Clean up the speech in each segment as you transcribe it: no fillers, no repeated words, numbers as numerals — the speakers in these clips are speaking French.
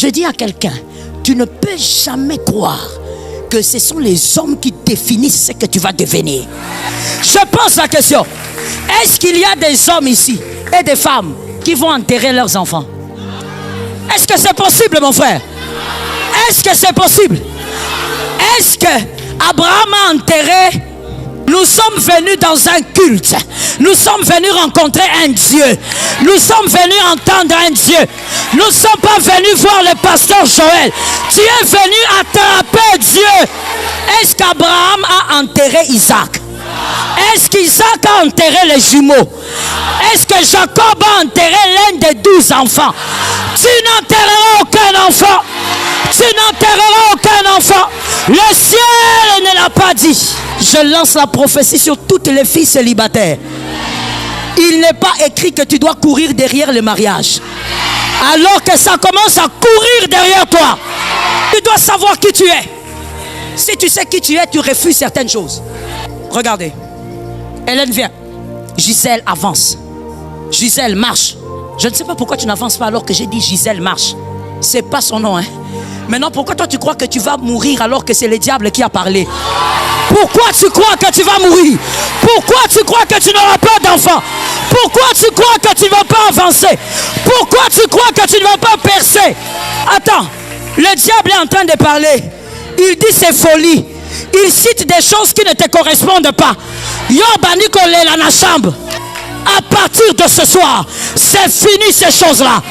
Je dis à quelqu'un, tu ne peux jamais croire que ce sont les hommes qui définissent ce que tu vas devenir. Je pose la question, est-ce qu'il y a des hommes ici et des femmes qui vont enterrer leurs enfants? Est-ce que c'est possible, mon frère? Est-ce que c'est possible? Est-ce que Abraham a enterré? Nous sommes venus dans un culte. Nous sommes venus rencontrer un Dieu. Nous sommes venus entendre un Dieu. Nous ne sommes pas venus voir le pasteur Joël. Tu es venu attraper Dieu. Est-ce qu'Abraham a enterré Isaac? Est-ce qu'Isaac a enterré les jumeaux? Est-ce que Jacob a enterré l'un des 12 enfants? Tu n'enterreras aucun enfant. Tu n'enterreras aucun enfant. Le ciel ne l'a pas dit. Je lance la prophétie sur toutes les filles célibataires. Il n'est pas écrit que tu dois courir derrière le mariage. Alors que ça commence à courir derrière toi. Tu dois savoir qui tu es. Si tu sais qui tu es, tu refuses certaines choses. Regardez. Hélène vient. Gisèle avance. Gisèle marche. Je ne sais pas pourquoi tu n'avances pas alors que j'ai dit Gisèle marche. C'est pas son nom, hein. Maintenant, pourquoi toi tu crois que tu vas mourir alors que c'est le diable qui a parlé? Pourquoi tu crois que tu vas mourir? Pourquoi tu crois que tu n'auras pas d'enfant? Pourquoi tu crois que tu ne vas pas avancer? Pourquoi tu crois que tu ne vas pas percer? Attends, le diable est en train de parler. Il dit c'est folie. Il cite des choses qui ne te correspondent pas. Yobani kolela na chambre. À partir de ce soir, c'est fini ces choses-là.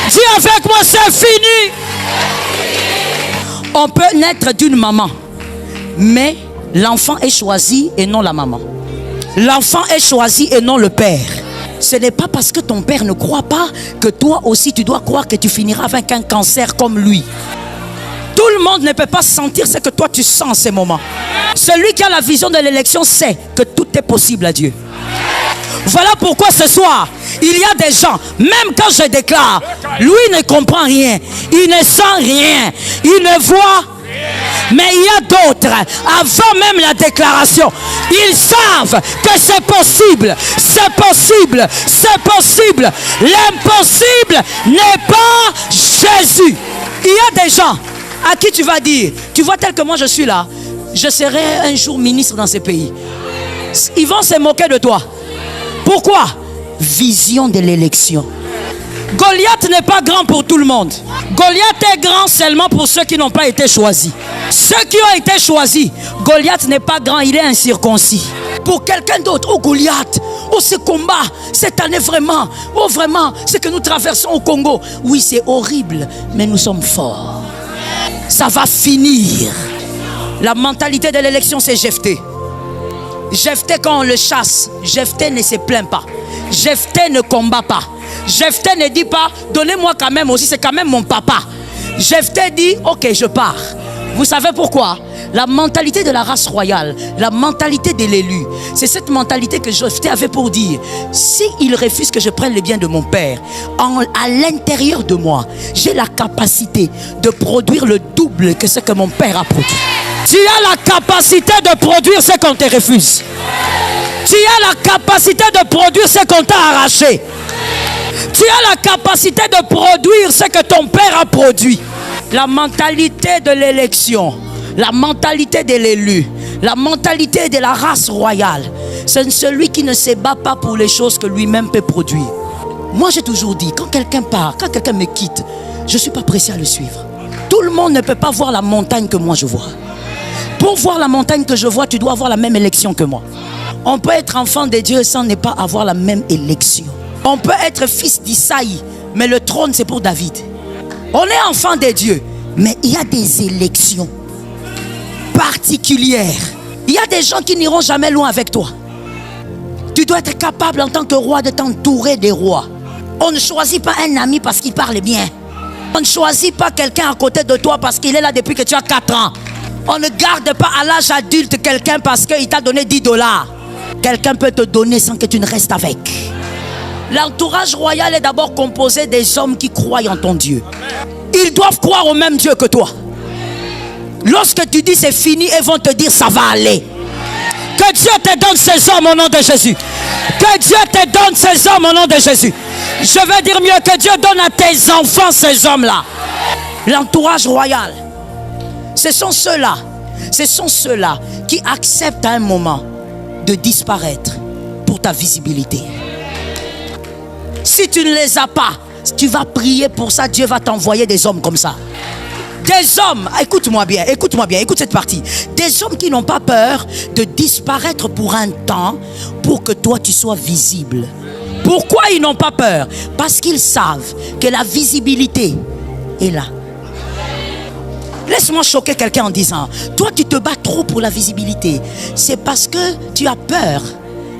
Dis avec moi, c'est fini. On peut naître d'une maman, mais l'enfant est choisi et non la maman. L'enfant est choisi et non le père. Ce n'est pas parce que ton père ne croit pas que toi aussi tu dois croire que tu finiras avec un cancer comme lui. Tout le monde ne peut pas sentir ce que toi tu sens en ces moments. Celui qui a la vision de l'élection sait que tout est possible à Dieu. Voilà pourquoi ce soir, il y a des gens, même quand je déclare, lui ne comprend rien, il ne sent rien, il ne voit. Mais il y a d'autres, avant même la déclaration, ils savent que c'est possible, c'est possible, c'est possible. L'impossible n'est pas Jésus. Il y a des gens à qui tu vas dire, tu vois tel que moi je suis là, je serai un jour ministre dans ces pays. Ils vont se moquer de toi. Pourquoi? Vision de l'élection. Goliath n'est pas grand pour tout le monde. Goliath est grand seulement pour ceux qui n'ont pas été choisis. Ceux qui ont été choisis, Goliath n'est pas grand, il est incirconcis. Pour quelqu'un d'autre, oh Goliath, oh ce combat, cette année vraiment, oh vraiment, ce que nous traversons au Congo. Oui, c'est horrible, mais nous sommes forts. Ça va finir. La mentalité de l'élection, c'est Jephthé. Jephthé, quand on le chasse, Jephthé ne se plaint pas. Jephthé ne combat pas. Jephthé ne dit pas, donnez-moi quand même aussi, c'est quand même mon papa. Jephthé dit, ok, je pars. Vous savez pourquoi? La mentalité de la race royale, la mentalité de l'élu, c'est cette mentalité que Jephthé avait pour dire, s'il refuse que je prenne le bien de mon père, à l'intérieur de moi, j'ai la capacité de produire le double que ce que mon père a produit. Tu as la capacité de produire ce qu'on te refuse. Tu as la capacité de produire ce qu'on t'a arraché. Tu as la capacité de produire ce que ton père a produit. La mentalité de l'élection, la mentalité de l'élu, la mentalité de la race royale, c'est celui qui ne se bat pas pour les choses que lui-même peut produire. Moi j'ai toujours dit, quand quelqu'un part, quand quelqu'un me quitte, je ne suis pas pressé à le suivre. Tout le monde ne peut pas voir la montagne que moi je vois. Pour voir la montagne que je vois, tu dois avoir la même élection que moi. On peut être enfant de Dieu sans ne pas avoir la même élection. On peut être fils d'Isaïe, mais le trône c'est pour David. On est enfant de Dieu, mais il y a des élections particulières. Il y a des gens qui n'iront jamais loin avec toi. Tu dois être capable en tant que roi de t'entourer des rois. On ne choisit pas un ami parce qu'il parle bien. On ne choisit pas quelqu'un à côté de toi parce qu'il est là depuis que tu as 4 ans. On ne garde pas à l'âge adulte quelqu'un parce qu'il t'a donné $10. Quelqu'un peut te donner sans que tu ne restes avec. L'entourage royal est d'abord composé des hommes qui croient en ton Dieu. Ils doivent croire au même Dieu que toi. Lorsque tu dis c'est fini, ils vont te dire ça va aller. Que Dieu te donne ces hommes au nom de Jésus. Que Dieu te donne ces hommes au nom de Jésus. Je veux dire mieux, que Dieu donne à tes enfants ces hommes-là. L'entourage royal. Ce sont ceux-là qui acceptent à un moment de disparaître pour ta visibilité. Si tu ne les as pas, tu vas prier pour ça. Dieu va t'envoyer des hommes comme ça. Des hommes, écoute-moi bien, écoute cette partie. Des hommes qui n'ont pas peur de disparaître pour un temps pour que toi tu sois visible. Pourquoi ils n'ont pas peur? Parce qu'ils savent que la visibilité est là. Laisse-moi choquer quelqu'un en disant, toi tu te bats trop pour la visibilité. C'est parce que tu as peur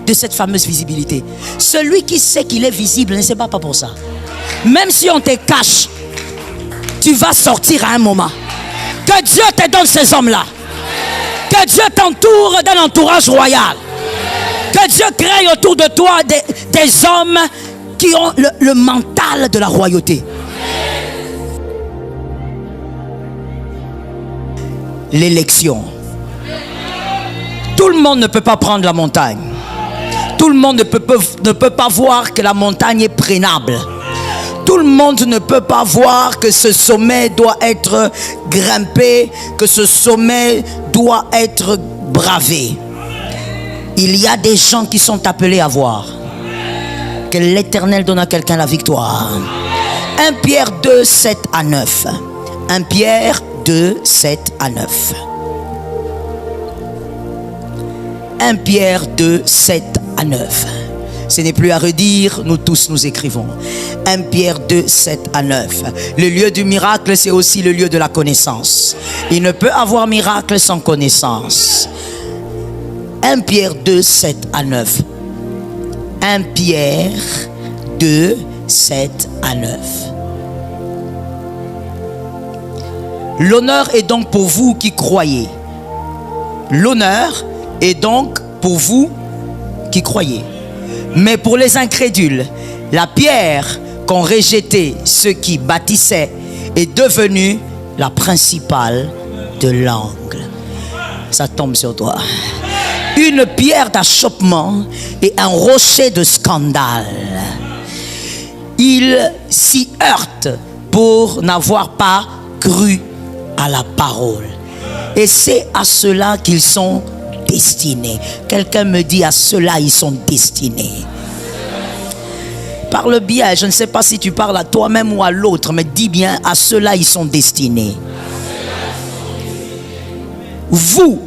de cette fameuse visibilité. Celui qui sait qu'il est visible ne se bat pas pour ça. Même si on te cache, tu vas sortir à un moment. Que Dieu te donne ces hommes-là. Que Dieu t'entoure d'un entourage royal. Que Dieu crée autour de toi des hommes qui ont le mental de la royauté. L'élection. Tout le monde ne peut pas prendre la montagne. Tout le monde ne peut pas voir que la montagne est prénable. Tout le monde ne peut pas voir que ce sommet doit être grimpé, que ce sommet doit être bravé. Il y a des gens qui sont appelés à voir. Que l'Éternel donne à quelqu'un la victoire. 1 Pierre 2, 7 à 9. 1 Pierre 2, 7 à 9. 1 Pierre 2, 7 à 9. Ce n'est plus à redire, nous tous nous écrivons. 1 Pierre 2, 7 à 9. Le lieu du miracle, c'est aussi le lieu de la connaissance. Il ne peut avoir miracle sans connaissance. 1 Pierre 2, 7 à 9. 1 Pierre 2, 7 à 9. L'honneur est donc pour vous qui croyez. L'honneur est donc pour vous qui croyez. Mais pour les incrédules, la pierre qu'ont rejeté ceux qui bâtissaient est devenue la principale de l'angle. Ça tombe sur toi. Une pierre d'achoppement et un rocher de scandale. Ils s'y heurtent pour n'avoir pas cru à la parole. Et c'est à cela qu'ils sont destinés. Quelqu'un me dit, à cela ils sont destinés. Parle bien, je ne sais pas si tu parles à toi-même ou à l'autre, mais dis bien, à cela ils sont destinés. Vous,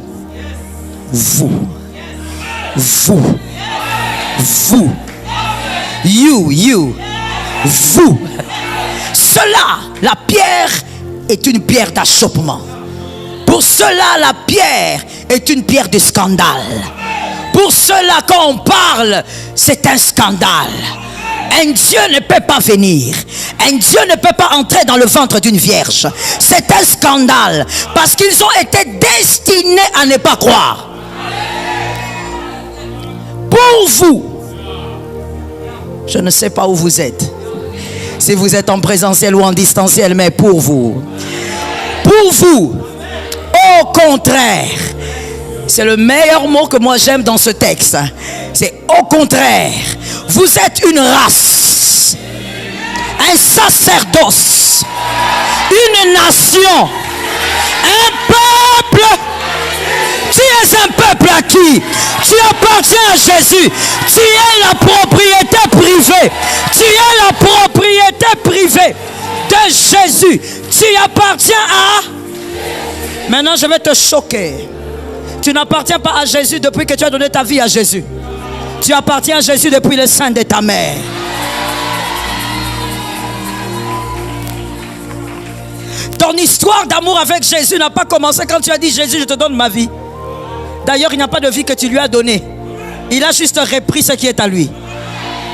you, vous. Cela, la pierre est une pierre d'achoppement. Pour cela, la pierre est une pierre de scandale. Pour cela, quand on parle, c'est un scandale. Un Dieu ne peut pas venir. Un Dieu ne peut pas entrer dans le ventre d'une vierge. C'est un scandale. Parce qu'ils ont été destinés à ne pas croire. Pour vous, je ne sais pas où vous êtes. Si vous êtes en présentiel ou en distanciel, mais pour vous, au contraire, c'est le meilleur mot que moi j'aime dans ce texte. C'est au contraire, vous êtes une race, un sacerdoce, une nation, un peuple. Tu es un peuple à qui? Tu appartiens à Jésus. Tu es la propriété privée. Tu es la propriété privée de Jésus. Tu appartiens à... Maintenant, je vais te choquer. Tu n'appartiens pas à Jésus depuis que tu as donné ta vie à Jésus. Tu appartiens à Jésus depuis le sein de ta mère. Ton histoire d'amour avec Jésus n'a pas commencé quand tu as dit Jésus, je te donne ma vie. D'ailleurs, il n'y a pas de vie que tu lui as donnée. Il a juste repris ce qui est à lui.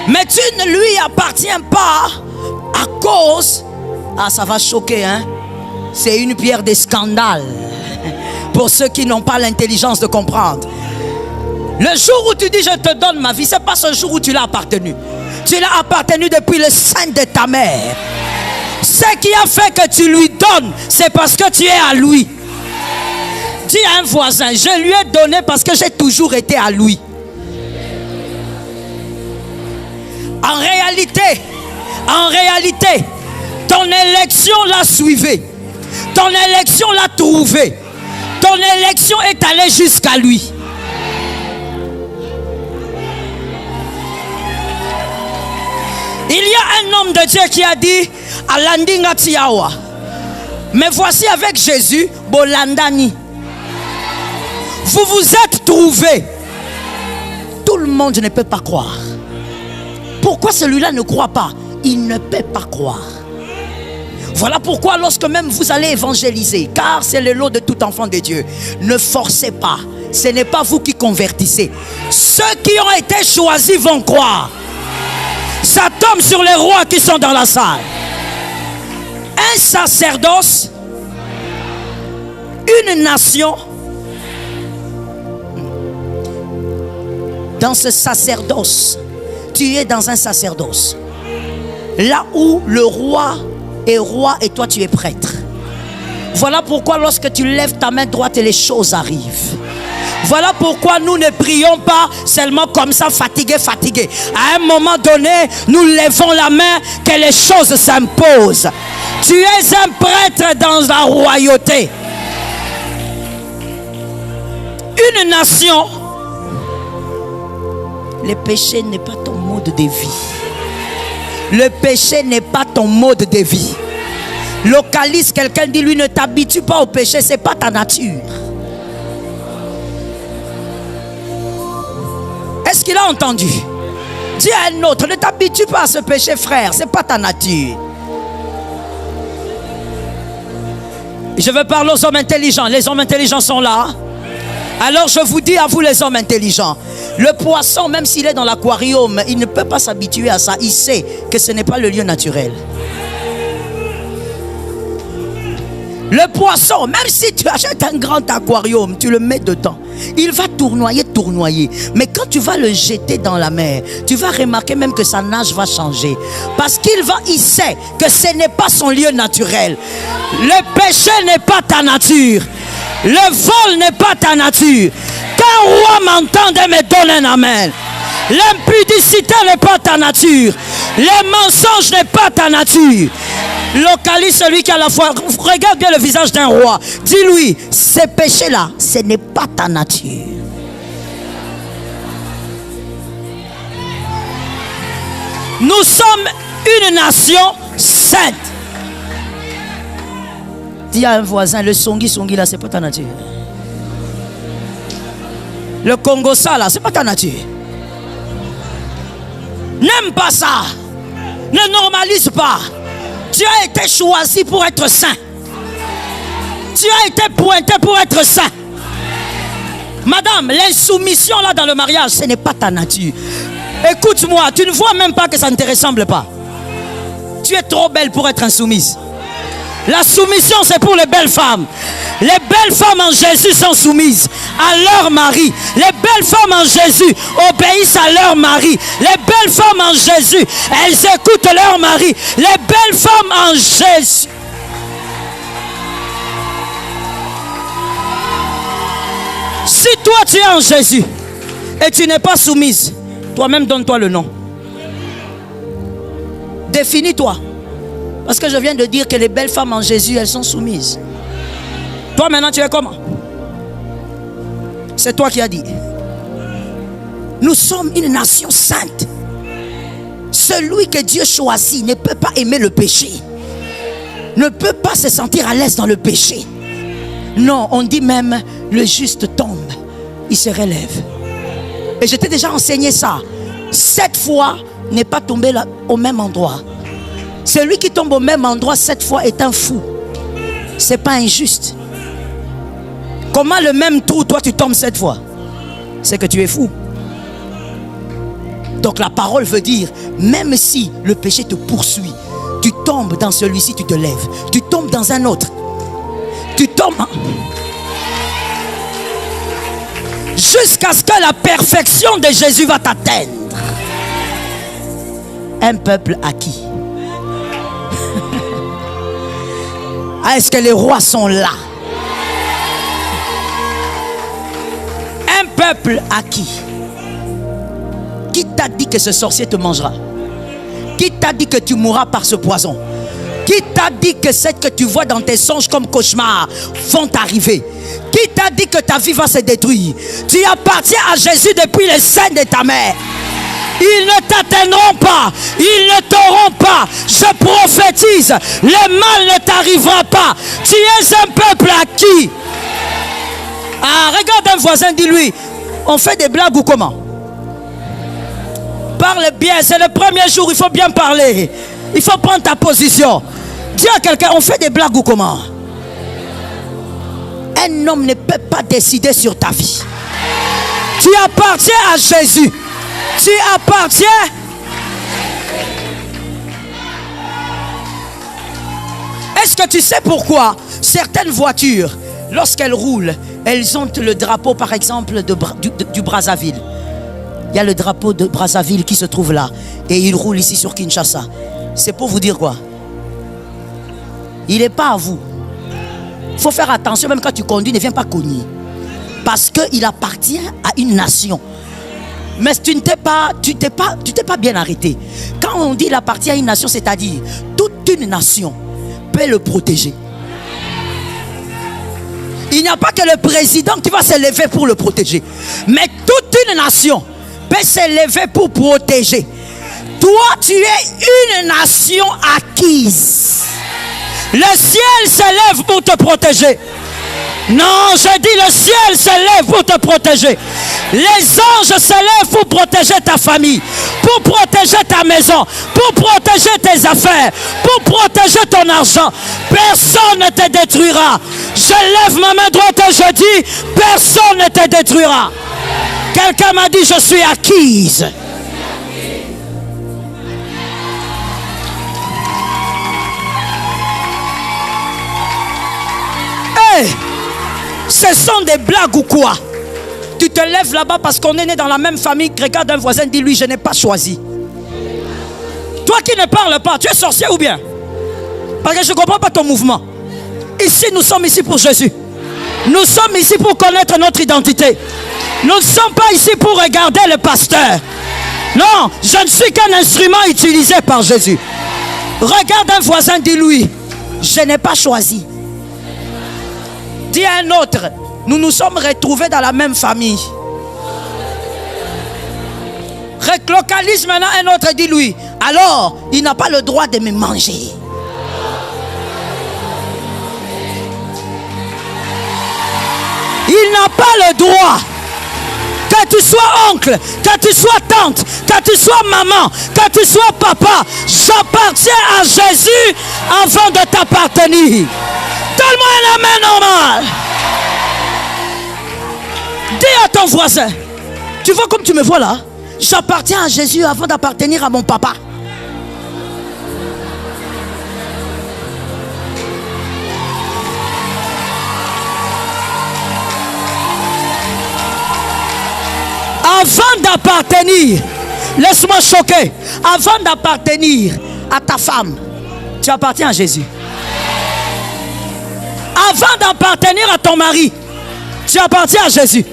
Mais tu ne lui appartiens pas à cause... Ah, ça va choquer, hein? C'est une pierre de scandale. Pour ceux qui n'ont pas l'intelligence de comprendre. Le jour où tu dis je te donne ma vie, ce n'est pas ce jour où tu l'as appartenu. Tu l'as appartenu depuis le sein de ta mère. Ce qui a fait que tu lui donnes, c'est parce que tu es à lui. Dis à un voisin, je lui ai donné parce que j'ai toujours été à lui. En réalité, ton élection l'a suivi. Ton élection l'a trouvé. Ton élection est allée jusqu'à lui. Il y a un homme de Dieu qui a dit Alandinga Tiawa. Mais voici avec Jésus, Bolandani. Vous vous êtes trouvés. Tout le monde ne peut pas croire. Pourquoi celui-là ne croit pas? Il ne peut pas croire. Voilà pourquoi lorsque même vous allez évangéliser, car c'est le lot de tout enfant de Dieu, ne forcez pas. Ce n'est pas vous qui convertissez. Ceux qui ont été choisis vont croire. Ça tombe sur les rois qui sont dans la salle. Un sacerdoce, une nation. Dans ce sacerdoce, tu es dans un sacerdoce. Là où le roi est roi et toi tu es prêtre. Voilà pourquoi lorsque tu lèves ta main droite, les choses arrivent. Voilà pourquoi nous ne prions pas seulement comme ça, fatigués. À un moment donné, nous levons la main, que les choses s'imposent. Tu es un prêtre dans la royauté. Une nation. Le péché n'est pas ton mode de vie. Le péché n'est pas ton mode de vie. Localise quelqu'un, dit lui, ne t'habitue pas au péché, c'est pas ta nature. Est-ce qu'il a entendu? Dis à un autre, ne t'habitue pas à ce péché, frère, c'est pas ta nature. Je veux parler aux hommes intelligents. Les hommes intelligents sont là. Alors je vous dis à vous les hommes intelligents, le poisson, même s'il est dans l'aquarium, il ne peut pas s'habituer à ça. Il sait que ce n'est pas le lieu naturel. Le poisson, même si tu achètes un grand aquarium, tu le mets dedans, il va tournoyer. Mais quand tu vas le jeter dans la mer, tu vas remarquer même que sa nage va changer. Parce il sait que ce n'est pas son lieu naturel. Le péché n'est pas ta nature. Le vol n'est pas ta nature. Qu'un roi m'entende et me donne un amen. L'impudicité n'est pas ta nature. Les mensonges n'est pas ta nature. Localise celui qui a la foi. Regarde bien le visage d'un roi. Dis-lui, ces péchés-là, ce n'est pas ta nature. Nous sommes une nation sainte. Dis à un voisin, le songi là, c'est pas ta nature. Le Congo ça là, c'est pas ta nature. N'aime pas ça. Ne normalise pas. Tu as été choisi pour être saint. Tu as été pointé pour être saint. Madame, l'insoumission là dans le mariage, ce n'est pas ta nature. Écoute-moi, tu ne vois même pas que ça ne te ressemble pas. Tu es trop belle pour être insoumise. La soumission, c'est pour les belles femmes. Les belles femmes en Jésus sont soumises à leur mari. Les belles femmes en Jésus obéissent à leur mari. Les belles femmes en Jésus, elles écoutent leur mari. Les belles femmes en Jésus. Si toi tu es en Jésus et tu n'es pas soumise, toi-même donne-toi le nom. Définis-toi. Parce que je viens de dire que les belles femmes en Jésus, elles sont soumises. Toi maintenant, tu es comment? C'est toi qui as dit. Nous sommes une nation sainte. Celui que Dieu choisit ne peut pas aimer le péché. Ne peut pas se sentir à l'aise dans le péché. Non, on dit même, le juste tombe, il se relève. Et je t'ai déjà enseigné ça. 7 fois n'est pas tombé là, au même endroit. Celui qui tombe au même endroit 7 fois est un fou. C'est pas injuste. Comment le même trou, toi tu tombes 7 fois? C'est que tu es fou. Donc la parole veut dire, même si le péché te poursuit, tu tombes dans celui-ci, tu te lèves. Tu tombes dans un autre. Tu tombes jusqu'à ce que la perfection de Jésus va t'atteindre. Un peuple acquis. Est-ce que les rois sont là? Un peuple acquis. Qui t'a dit que ce sorcier te mangera? Qui t'a dit que tu mourras par ce poison? Qui t'a dit que ce que tu vois dans tes songes comme cauchemar vont t'arriver? Qui t'a dit que ta vie va se détruire? Tu appartiens à Jésus depuis le sein de ta mère. Ils ne t'atteindront pas, ils ne t'auront pas. Je prophétise, le mal ne t'arrivera pas. Tu es un peuple acquis. Ah, regarde un voisin, dis-lui, on fait des blagues ou comment? Parle bien, c'est le premier jour, il faut bien parler. Il faut prendre ta position. Dis à quelqu'un, on fait des blagues ou comment? Un homme ne peut pas décider sur ta vie. Tu appartiens à Jésus. Tu appartiens. Est-ce que tu sais pourquoi certaines voitures, lorsqu'elles roulent, elles ont le drapeau, par exemple, du Brazzaville? Il y a le drapeau de Brazzaville qui se trouve là. Et il roule ici sur Kinshasa. C'est pour vous dire quoi? Il n'est pas à vous. Il faut faire attention, même quand tu conduis, ne viens pas cogner. Parce qu'il appartient à une nation. Mais tu t'es pas bien arrêté. Quand on dit il appartient à une nation, c'est-à-dire toute une nation peut le protéger. Il n'y a pas que le président qui va se lever pour le protéger. Mais toute une nation peut se lever pour protéger. Toi, tu es une nation acquise. Le ciel se lève pour te protéger. Non, je dis le ciel se lève pour te protéger. Les anges se lèvent pour protéger ta famille, pour protéger ta maison, pour protéger tes affaires, pour protéger ton argent. Personne ne te détruira. Je lève ma main droite et je dis, personne ne te détruira. Quelqu'un m'a dit, je suis acquise. Hey, ce sont des blagues ou quoi? Tu te lèves là-bas parce qu'on est né dans la même famille. Regarde un voisin, dis-lui, je n'ai pas choisi. Toi qui ne parles pas, tu es sorcier ou bien? Parce que je ne comprends pas ton mouvement. Ici, nous sommes ici pour Jésus. Nous sommes ici pour connaître notre identité. Nous ne sommes pas ici pour regarder le pasteur. Non, je ne suis qu'un instrument utilisé par Jésus. Regarde un voisin, dis-lui, je n'ai pas choisi. Dis à un autre, nous nous sommes retrouvés dans la même famille. Relocalise maintenant un autre, dis-lui, alors il n'a pas le droit de me manger. Il n'a pas le droit. Que tu sois oncle, que tu sois tante, que tu sois maman, que tu sois papa, j'appartiens à Jésus avant de t'appartenir. Donne-moi la main normale. Dis à ton voisin, tu vois comme tu me vois là, j'appartiens à Jésus avant d'appartenir à mon papa. Avant d'appartenir, laisse-moi choquer, avant d'appartenir à ta femme, tu appartiens à Jésus. Avant d'appartenir à ton mari, tu appartiens à Jésus.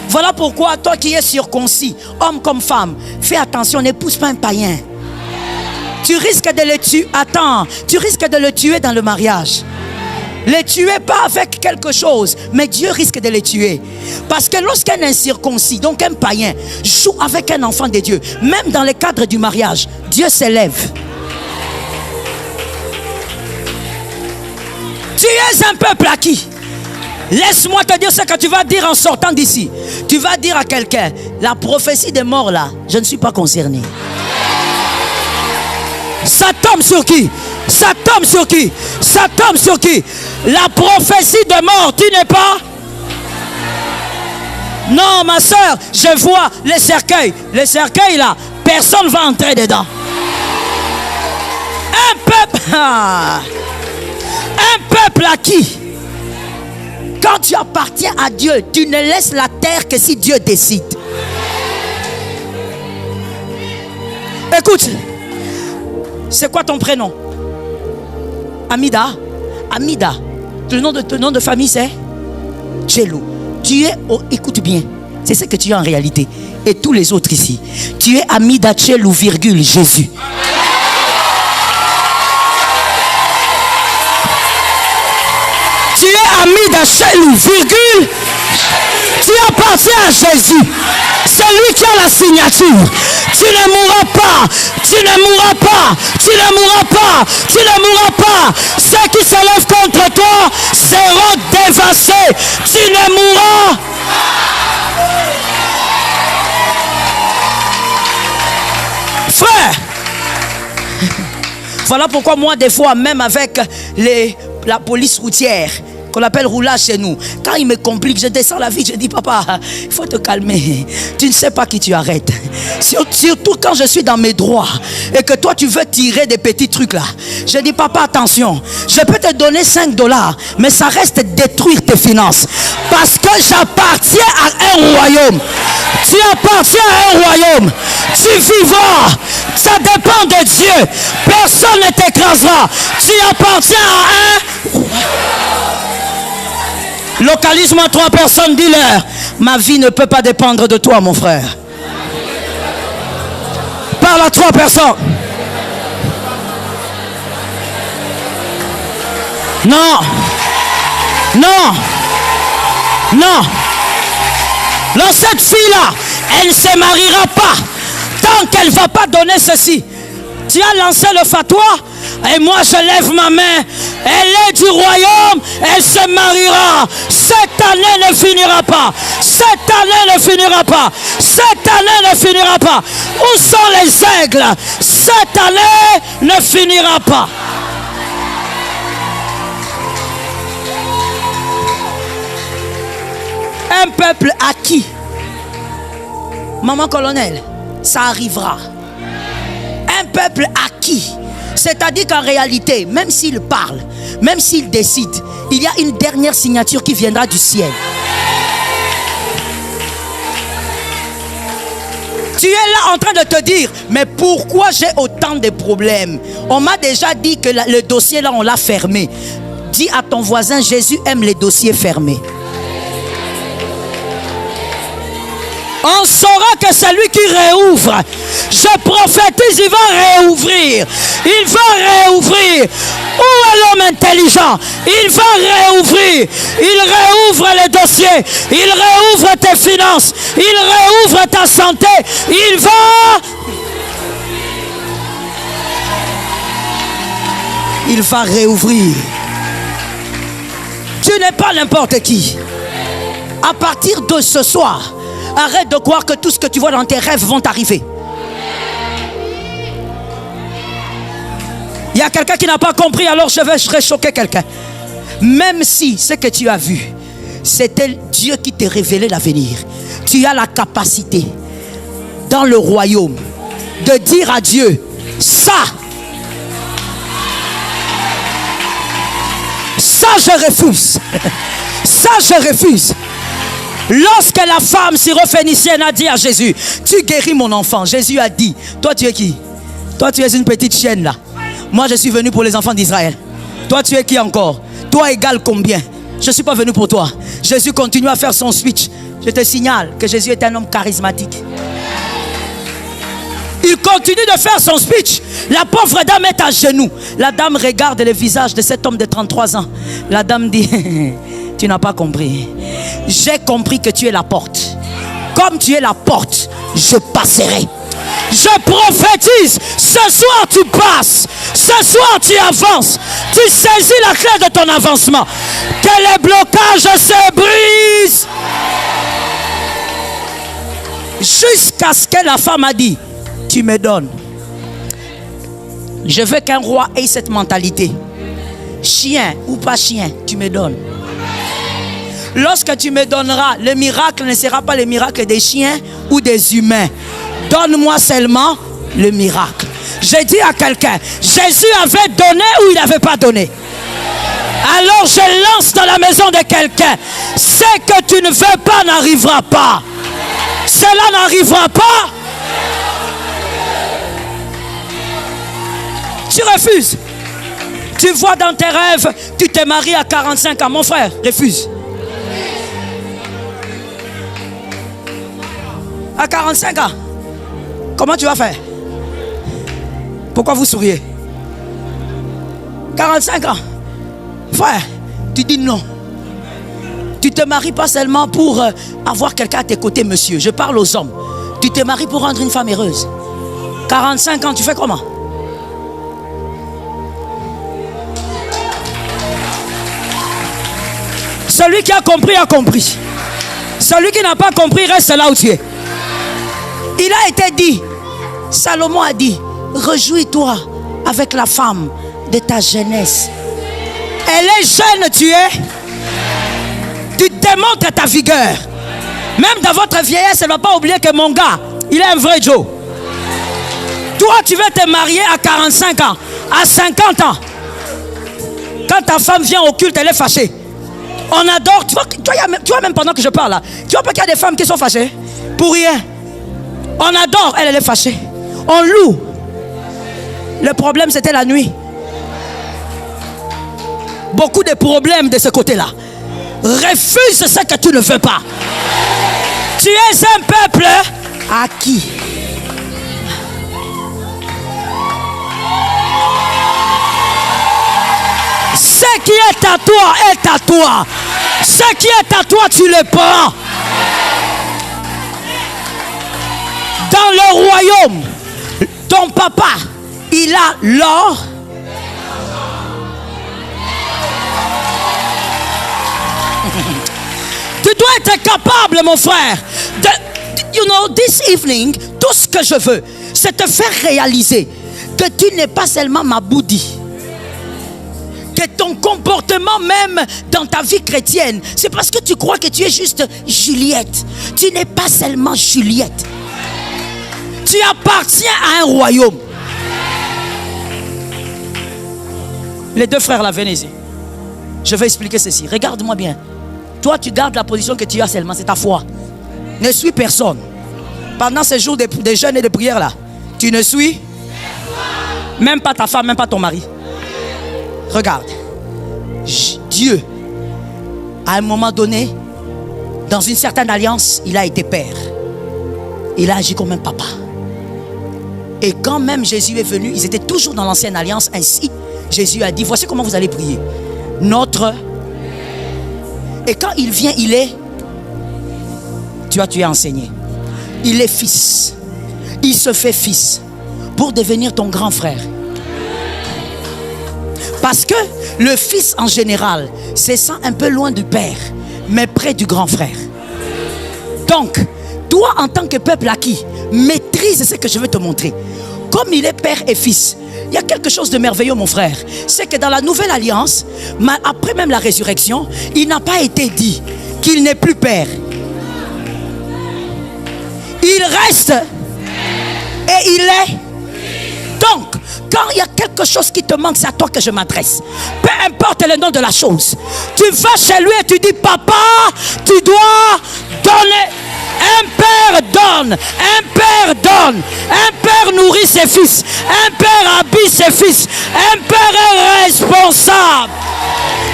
Voilà pourquoi toi qui es circoncis, homme comme femme, fais attention, n'épouse pas un païen. Tu risques de le tuer. Attends, tu risques de le tuer dans le mariage. Le tuer pas avec quelque chose, mais Dieu risque de le tuer. Parce que lorsqu'un incirconcis, donc un païen, joue avec un enfant de Dieu, même dans le cadre du mariage, Dieu s'élève. Tu es un peuple acquis. Laisse-moi te dire ce que tu vas dire en sortant d'ici. Tu vas dire à quelqu'un, la prophétie des morts là, je ne suis pas concerné. Ça tombe sur qui? Ça tombe sur qui? Ça tombe sur qui? La prophétie de mort, tu n'es pas? Non, ma soeur, je vois les cercueils. Les cercueils là, personne ne va entrer dedans. Un peuple acquis. Quand tu appartiens à Dieu, tu ne laisses la terre que si Dieu décide. Écoute, c'est quoi ton prénom? Amida. Amida. Ton nom de famille c'est Tchelou. Tu es, écoute bien, c'est ce que tu es en réalité. Et tous les autres ici. Tu es Amida Tchelou, virgule, Jésus. famille de chez lui, virgule. Tu appartiens à Jésus. C'est lui qui a la signature. Tu ne mourras pas. Tu ne mourras pas. Tu ne mourras pas. Tu ne mourras pas. Ceux qui se lèvent contre toi seront dévastés. Tu ne mourras. Frère, voilà pourquoi moi des fois même avec la police routière qu'on appelle roulage chez nous, quand il me complique, je descends la vie, je dis papa, il faut te calmer, tu ne sais pas qui tu arrêtes. Surtout quand je suis dans mes droits et que toi tu veux tirer des petits trucs là, je dis papa attention, je peux te donner $5, mais ça reste détruire tes finances, parce que j'appartiens à un royaume. Tu appartiens à un royaume. Tu vivras. Ça dépend de Dieu. Personne ne t'écrasera. Tu appartiens à un. Localise-moi 3 personnes, dis-leur. Ma vie ne peut pas dépendre de toi, mon frère. Parle à 3 personnes. Non. Non. Non. Non, cette fille-là, elle ne se mariera pas tant qu'elle ne va pas donner ceci. Tu as lancé le fatwa et moi je lève ma main. Elle est du royaume, elle se mariera. Cette année ne finira pas. Cette année ne finira pas. Cette année ne finira pas. Où sont les aigles? Cette année ne finira pas. Un peuple acquis. Maman colonel, ça arrivera. Un peuple acquis. C'est-à-dire qu'en réalité, même s'il parle, même s'il décide, il y a une dernière signature qui viendra du ciel. Tu es là en train de te dire, mais pourquoi j'ai autant de problèmes? On m'a déjà dit que le dossier là, on l'a fermé. Dis à ton voisin, Jésus aime les dossiers fermés. On saura que c'est lui qui réouvre. Je prophétise, il va réouvrir. Il va réouvrir. Où est l'homme intelligent? Il va réouvrir. Il réouvre les dossiers. Il réouvre tes finances. Il réouvre ta santé. Il va réouvrir. Tu n'es pas n'importe qui. À partir de ce soir, arrête de croire que tout ce que tu vois dans tes rêves vont t'arriver. Il y a quelqu'un qui n'a pas compris, alors je vais choquer quelqu'un. Même si ce que tu as vu, c'était Dieu qui t'a révélé l'avenir, tu as la capacité dans le royaume de dire à Dieu, ça je refuse. Ça je refuse. Lorsque la femme syrophénicienne a dit à Jésus, tu guéris mon enfant, Jésus a dit, toi tu es qui? Toi tu es une petite chienne là. Moi je suis venu pour les enfants d'Israël. Toi tu es qui encore? Toi égal combien? Je ne suis pas venu pour toi. Jésus continue à faire son speech. Je te signale que Jésus est un homme charismatique. Il continue de faire son speech. La pauvre dame est à genoux. La dame regarde le visage de cet homme de 33 ans. La dame dit, tu n'as pas compris. J'ai compris que tu es la porte. Comme tu es la porte, je passerai. Je prophétise. Ce soir tu passes. Ce soir tu avances. Tu saisis la clé de ton avancement. Que les blocages se brisent. Jusqu'à ce que la femme a dit, tu me donnes. Je veux qu'un roi ait cette mentalité. Chien ou pas chien, tu me donnes. Lorsque tu me donneras, le miracle ne sera pas le miracle des chiens ou des humains. Donne-moi seulement le miracle. J'ai dit à quelqu'un, Jésus avait donné ou il n'avait pas donné? Alors je lance dans la maison de quelqu'un, ce que tu ne veux pas n'arrivera pas. Cela n'arrivera pas. Tu refuses. Tu vois dans tes rêves, tu te maries à 45 ans. Mon frère, refuse. À 45 ans, comment tu vas faire? Pourquoi vous souriez? 45 ans. Frère, tu dis non. Tu te maries pas seulement pour avoir quelqu'un à tes côtés, monsieur. Je parle aux hommes. Tu te maries pour rendre une femme heureuse. 45 ans, tu fais comment? Celui qui a compris, a compris. Celui qui n'a pas compris, reste là où tu es. Il a été dit, Salomon a dit, réjouis-toi avec la femme de ta jeunesse. Elle est jeune, tu es. Tu démontres ta vigueur. Même dans votre vieillesse, elle ne va pas oublier que mon gars, il est un vrai Joe. Toi, tu veux te marier à 45 ans, à 50 ans. Quand ta femme vient au culte, elle est fâchée. On adore. Tu vois, même pendant que je parle là, tu vois pas qu'il y a des femmes qui sont fâchées pour rien. On adore, elle est fâchée. On loue. Le problème, c'était la nuit. Beaucoup de problèmes de ce côté-là. Refuse ce que tu ne veux pas. Tu es un peuple acquis. Ce qui est à toi est à toi. Ce qui est à toi, tu le prends. Dans le royaume, ton papa, il a l'or. Tu dois être capable, mon frère, de, you know, this evening, tout ce que je veux, c'est te faire réaliser que tu n'es pas seulement ma bouddhi. Que ton comportement même dans ta vie chrétienne, c'est parce que tu crois que tu es juste Juliette. Tu n'es pas seulement Juliette. Tu appartiens à un royaume. Les deux frères là, venez ici. Je vais expliquer ceci. Regarde-moi bien. Toi, tu gardes la position que tu as seulement, c'est ta foi. Ne suis personne. Pendant ces jours de jeûne et de prière là, tu ne suis même pas ta femme, même pas ton mari. Regarde, Dieu, à un moment donné, dans une certaine alliance, il a été père. Il a agi comme un papa. Et quand même Jésus est venu, ils étaient toujours dans l'ancienne alliance. Ainsi, Jésus a dit, voici comment vous allez prier. Notre... Et quand il vient, il est... Tu as enseigné. Il est fils. Il se fait fils pour devenir ton grand frère. Parce que le fils en général se sent un peu loin du père, mais près du grand frère. Donc, toi en tant que peuple acquis, maîtrise ce que je veux te montrer. Comme il est père et fils, il y a quelque chose de merveilleux, mon frère. C'est que dans la nouvelle alliance, après même la résurrection, il n'a pas été dit qu'il n'est plus père. Il reste et il est. Donc, quand il y a quelque chose qui te manque, c'est à toi que je m'adresse. Peu importe le nom de la chose. Tu vas chez lui et tu dis, papa, tu dois donner. Un père donne, un père donne, un père nourrit ses fils, un père habille ses fils, un père est responsable.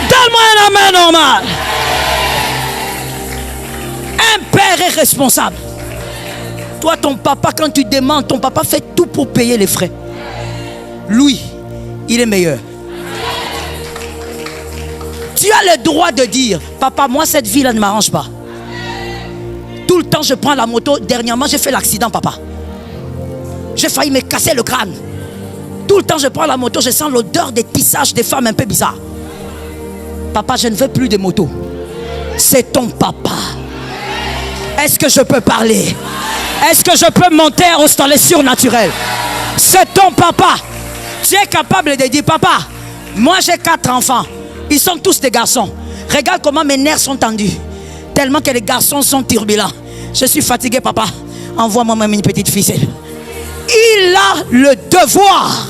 Donne-moi un amen normal. Un père est responsable. Toi, ton papa, quand tu demandes, ton papa fait tout pour payer les frais. Lui, il est meilleur. Tu as le droit de dire, papa, moi cette vie-là ne m'arrange pas. Tout le temps je prends la moto. Dernièrement j'ai fait l'accident, papa. J'ai failli me casser le crâne. Tout le temps je prends la moto, je sens l'odeur des tissages des femmes un peu bizarres. Papa, je ne veux plus de moto. C'est ton papa. Est-ce que je peux parler? Est-ce que je peux monter dans les surnaturels? C'est ton papa. Tu es capable de dire, papa, moi j'ai 4 enfants. Ils sont tous des garçons. Regarde comment mes nerfs sont tendus. Tellement que les garçons sont turbulents. Je suis fatigué, papa. Envoie-moi même une petite ficelle. Il a le devoir.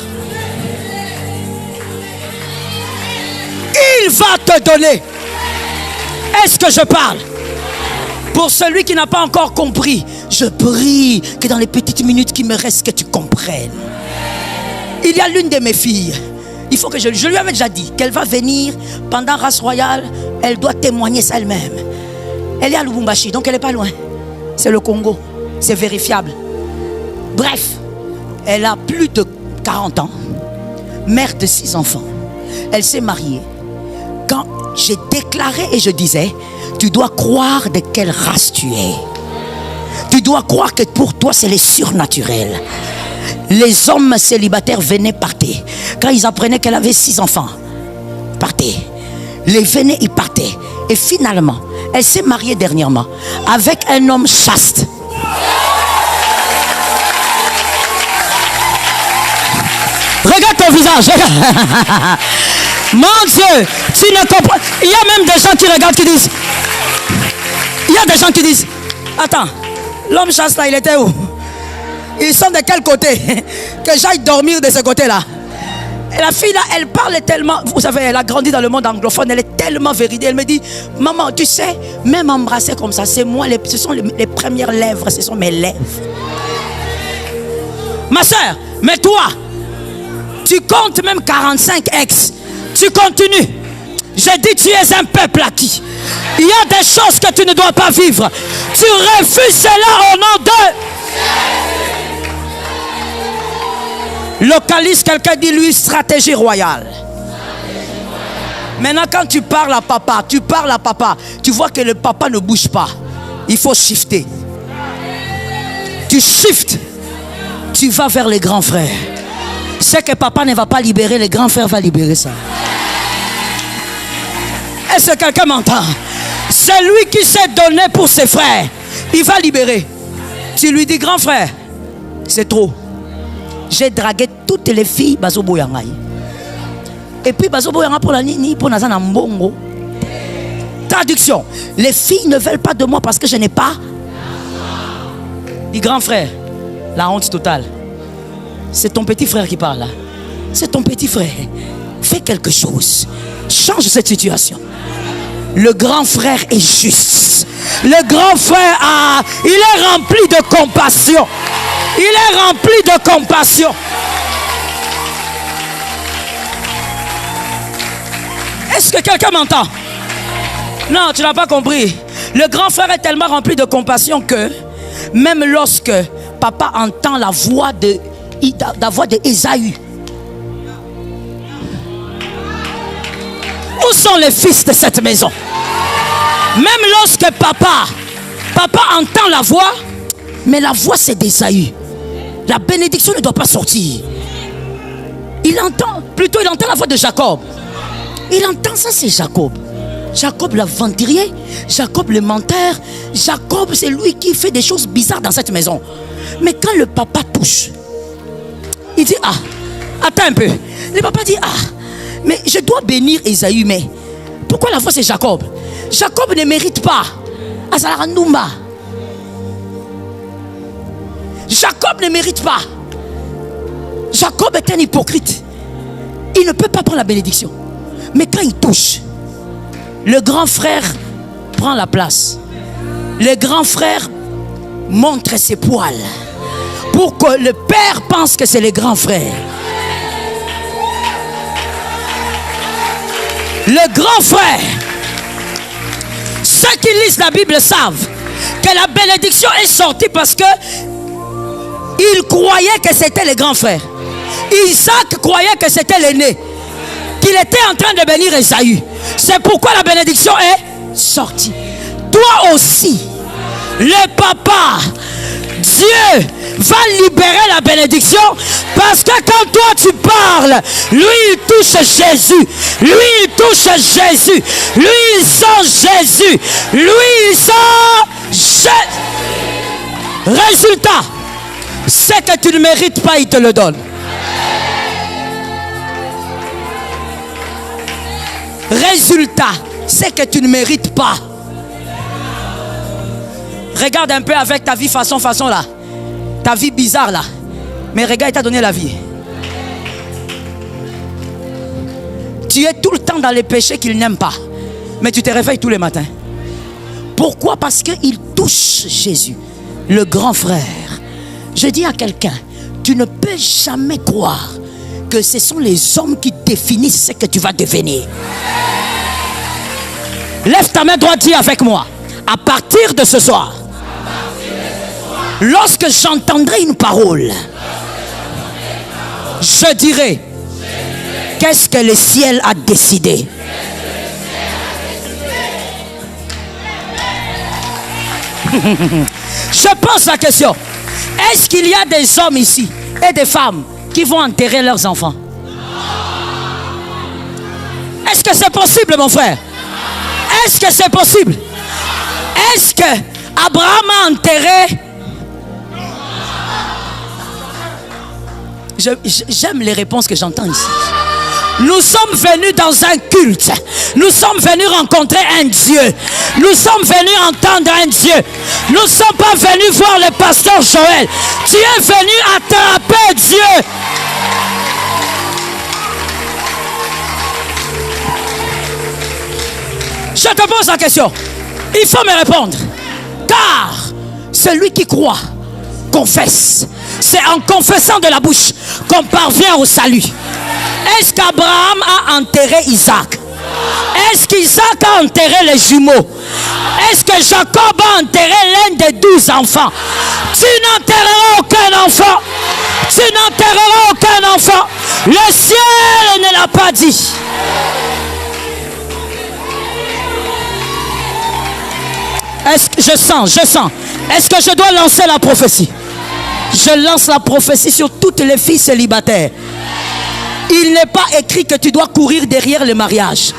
Il va te donner. Est-ce que je parle? Pour celui qui n'a pas encore compris, je prie que dans les petites minutes qui me restent, que tu comprennes. Il y a l'une de mes filles. Il faut que je lui avais déjà dit qu'elle va venir pendant Race Royale. Elle doit témoigner ça elle-même. Elle est à Lubumbashi, donc elle n'est pas loin. C'est le Congo, c'est vérifiable. Bref, elle a plus de 40 ans, mère de 6 enfants. Elle s'est mariée. quand j'ai déclaré et je disais, tu dois croire de quelle race tu es. Tu dois croire que pour toi c'est les surnaturels. Les hommes célibataires venaient, partaient. Quand ils apprenaient qu'elle avait 6 enfants, partaient. Les venaient, ils partaient. Et finalement, elle s'est mariée dernièrement avec un homme chaste. Regarde ton visage. Mon Dieu, tu ne comprends. Il y a même des gens qui regardent, qui disent. Il y a des gens qui disent, attends, l'homme chaste là, il était où? Ils sont de quel côté? Que j'aille dormir de ce côté-là. Et la fille là, elle parle tellement. Vous savez, elle a grandi dans le monde anglophone. Elle est tellement véridique. Elle me dit, maman, tu sais, même embrasser comme ça, c'est moi, ce sont les premières lèvres, ce sont mes lèvres. Ma soeur, mais toi, tu comptes même 45 ex. Tu continues. J'ai dit, tu es un peuple acquis. Il y a des choses que tu ne dois pas vivre. Tu refuses cela au nom de... Localise quelqu'un, dit lui stratégie royale. Maintenant quand tu parles à papa, tu vois que le papa ne bouge pas. Il faut shifter. Tu shiftes. Tu vas vers les grands frères. C'est que papa ne va pas libérer, les grands frères va libérer ça. Est-ce que quelqu'un m'entend? C'est lui qui s'est donné pour ses frères. Il va libérer. Tu lui dis, grand frère, c'est trop. J'ai dragué toutes les filles Bazo Boyangai. Et puis Bazo Boyanga pour la nini pour Nazana Mbongo. Traduction. Les filles ne veulent pas de moi parce que je n'ai pas. Dis grand frère, la honte totale. C'est ton petit frère qui parle là. C'est ton petit frère. Fais quelque chose. Change cette situation. Le grand frère est juste. Le grand frère il est rempli de compassion. Il est rempli de compassion. Est-ce que quelqu'un m'entend? Non, tu n'as pas compris. Le grand frère est tellement rempli de compassion que même lorsque papa entend la voix de Ésaü. Où sont les fils de cette maison? Même lorsque papa entend la voix, mais la voix c'est d'Ésaü. La bénédiction ne doit pas sortir. Il entend la voix de Jacob. Il entend ça, c'est Jacob. Jacob l'aventurier, Jacob le menteur. Jacob, c'est lui qui fait des choses bizarres dans cette maison. Mais quand le papa touche, il dit, attends un peu. Le papa dit, mais je dois bénir Ésaü, mais pourquoi la voix c'est Jacob? Jacob ne mérite pas. Azalarandumba. Jacob ne mérite pas. Jacob est un hypocrite. Il ne peut pas prendre la bénédiction. Mais quand il touche, le grand frère prend la place. Le grand frère montre ses poils pour que le père pense que c'est le grand frère. Le grand frère, ceux qui lisent la Bible savent que la bénédiction est sortie parce que il croyait que c'était le grand frère. Isaac croyait que c'était l'aîné, qu'il était en train de bénir Ésaü. C'est pourquoi la bénédiction est sortie. Toi aussi, le papa, Dieu va libérer la bénédiction parce que quand toi tu parles, lui il touche Jésus, lui il touche Jésus, lui il sent Jésus, lui il sent Jésus. Résultat, c'est que tu ne mérites pas, il te le donne. Résultat, c'est que tu ne mérites pas. Regarde un peu avec ta vie façon là. Ta vie bizarre là. Mais regarde, il t'a donné la vie. Tu es tout le temps dans les péchés qu'il n'aime pas. Mais tu te réveilles tous les matins. Pourquoi? Parce qu'il touche Jésus, le grand frère. Je dis à quelqu'un, tu ne peux jamais croire que ce sont les hommes qui définissent ce que tu vas devenir. Lève ta main droite, dis avec moi. À partir de ce soir, lorsque j'entendrai une parole, je dirai, qu'est-ce que le ciel a décidé? Je pose la question. Est-ce qu'il y a des hommes ici et des femmes qui vont enterrer leurs enfants? Est-ce que c'est possible, mon frère? Est-ce que c'est possible? Est-ce que Abraham a enterré? J'aime les réponses que j'entends ici. Nous sommes venus dans un culte. Nous sommes venus rencontrer un Dieu. Nous sommes venus entendre un Dieu. Nous ne sommes pas venus voir le pasteur Joël. Tu es venu attraper Dieu. Je te pose la question. Il faut me répondre. Car celui qui croit confesse. C'est en confessant de la bouche qu'on parvient au salut. Est-ce qu'Abraham a enterré Isaac? Est-ce qu'Isaac a enterré les jumeaux? Est-ce que Jacob a enterré l'un des 12 enfants? Tu n'enterreras aucun enfant. Tu n'enterreras aucun enfant. Le ciel ne l'a pas dit. Est-ce que je sens? Est-ce que je dois lancer la prophétie? Je lance la prophétie sur toutes les filles célibataires. Il n'est pas écrit que tu dois courir derrière le mariage,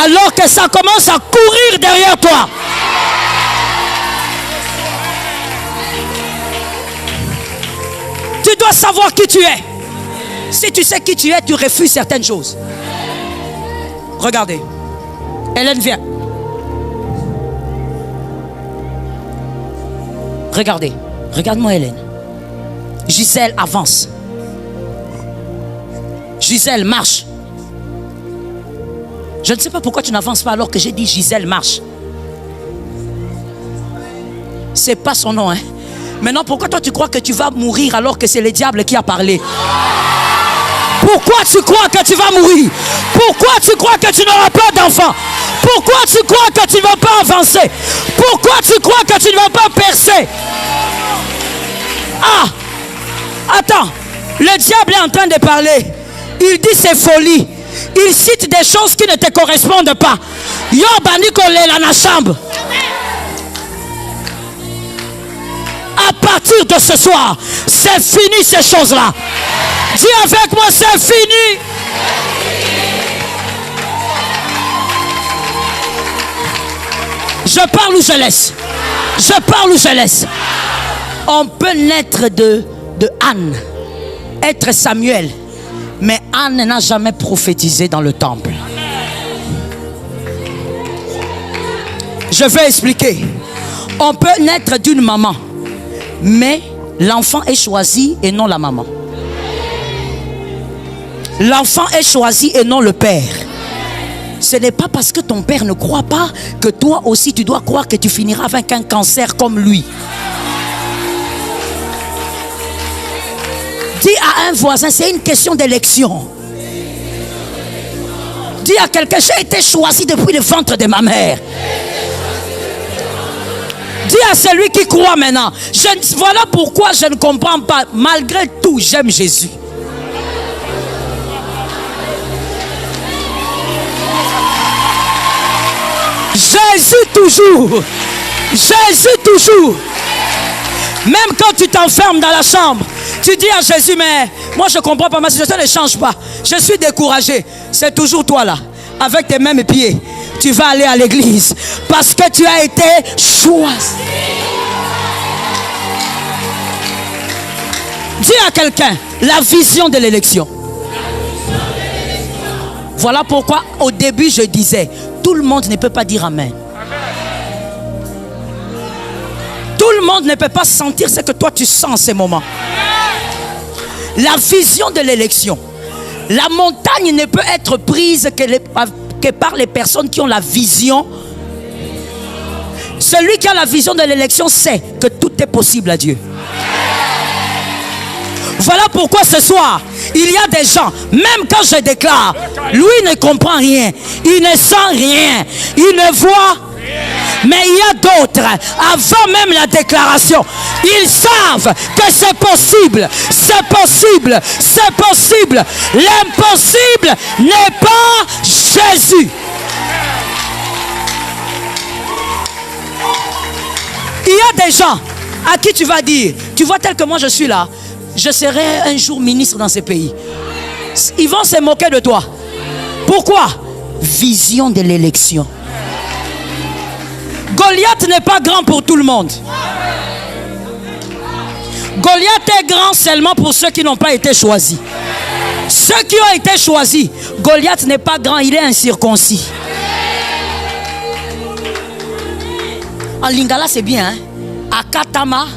alors que ça commence à courir derrière toi. Tu dois savoir qui tu es. Si tu sais qui tu es, tu refuses certaines choses. Regardez. Hélène, viens. Regardez. Regarde-moi, Hélène. Gisèle, avance. Gisèle, marche. Je ne sais pas pourquoi tu n'avances pas alors que j'ai dit Gisèle, marche. C'est pas son nom, hein. Maintenant, pourquoi toi tu crois que tu vas mourir alors que c'est le diable qui a parlé? Pourquoi tu crois que tu vas mourir? Pourquoi tu crois que tu n'auras pas d'enfant? Pourquoi tu crois que tu ne vas pas avancer? Pourquoi tu crois que tu ne vas pas percer? Ah! Attends, le diable est en train de parler. Il dit c'est folie. Il cite des choses qui ne te correspondent pas. Yo bani kolé la chambre. À partir de ce soir, c'est fini ces choses-là. Dis avec moi, c'est fini. Je parle ou je laisse? Je parle ou je laisse? On peut naître de Anne, être Samuel, mais Anne n'a jamais prophétisé dans le temple. Je vais expliquer. On peut naître d'une maman, mais l'enfant est choisi et non la maman. L'enfant est choisi et non le père. Ce n'est pas parce que ton père ne croit pas que toi aussi tu dois croire que tu finiras avec un cancer comme lui. Dis à un voisin, c'est une question d'élection. Dis à quelqu'un, j'ai été choisi depuis le ventre de ma mère. Dis à celui qui croit maintenant, voilà pourquoi je ne comprends pas. Malgré tout, j'aime Jésus. Jésus toujours. Jésus toujours. Même quand tu t'enfermes dans la chambre, tu dis à Jésus, mais moi je ne comprends pas, ma situation ne change pas. Je suis découragé. C'est toujours toi là, avec tes mêmes pieds. Tu vas aller à l'église parce que tu as été choisi. Dis à quelqu'un, la vision de l'élection. Voilà pourquoi au début je disais, tout le monde ne peut pas dire Amen. Tout le monde ne peut pas sentir ce que toi tu sens en ces moments. La vision de l'élection. La montagne ne peut être prise que par les personnes qui ont la vision. Celui qui a la vision de l'élection sait que tout est possible à Dieu. Voilà pourquoi ce soir, il y a des gens, même quand je déclare, lui ne comprend rien, il ne sent rien, il ne voit. Mais il y a d'autres, avant même la déclaration, ils savent que c'est possible, c'est possible, c'est possible. L'impossible n'est pas Jésus. Il y a des gens à qui tu vas dire, tu vois tel que moi je suis là, je serai un jour ministre dans ces pays. Ils vont se moquer de toi. Pourquoi? Vision de l'élection. Goliath n'est pas grand pour tout le monde. Goliath est grand seulement pour ceux qui n'ont pas été choisis. Ceux qui ont été choisis, Goliath n'est pas grand, il est incirconcis. En lingala c'est bien, hein? Akatama.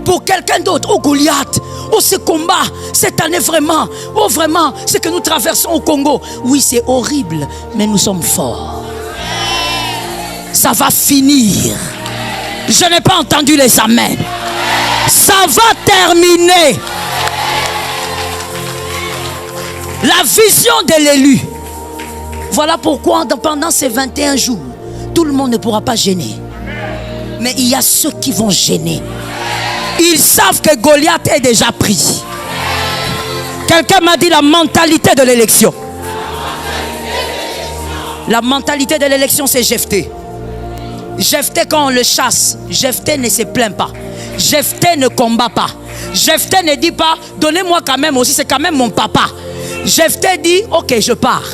Pour quelqu'un d'autre, oh Goliath, oh ce combat, cette année vraiment, oh vraiment, ce que nous traversons au Congo. Oui, c'est horrible, mais nous sommes forts. Ça va finir. Je n'ai pas entendu les amens. Ça va terminer. La vision de l'élu. Voilà pourquoi pendant ces 21 jours, tout le monde ne pourra pas gêner. Mais il y a ceux qui vont gêner. Ils savent que Goliath est déjà pris. Quelqu'un m'a dit la mentalité de l'élection. La mentalité de l'élection, c'est Jephthé. Jephthé, quand on le chasse, Jephthé ne se plaint pas. Jephthé ne combat pas. Jephthé ne dit pas, donnez-moi quand même aussi, c'est quand même mon papa. Jephthé dit, ok, je pars.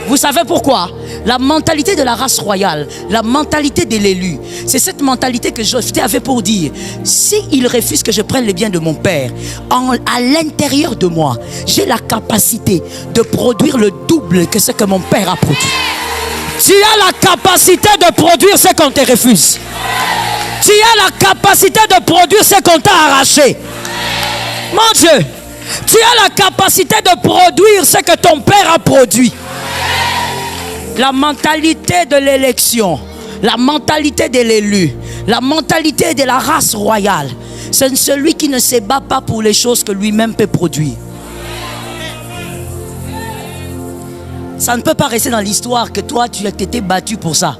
Vous savez pourquoi? La mentalité de la race royale, la mentalité de l'élu, c'est cette mentalité que Jephthé avait pour dire, s'il refuse que je prenne le bien de mon père, à l'intérieur de moi, j'ai la capacité de produire le double que ce que mon père a produit. Tu as la capacité de produire ce qu'on te refuse. Tu as la capacité de produire ce qu'on t'a arraché. Mon Dieu, tu as la capacité de produire ce que ton père a produit. La mentalité de l'élection, la mentalité de l'élu, la mentalité de la race royale, c'est celui qui ne se bat pas pour les choses que lui-même peut produire. Ça ne peut pas rester dans l'histoire que toi tu as été battu pour ça.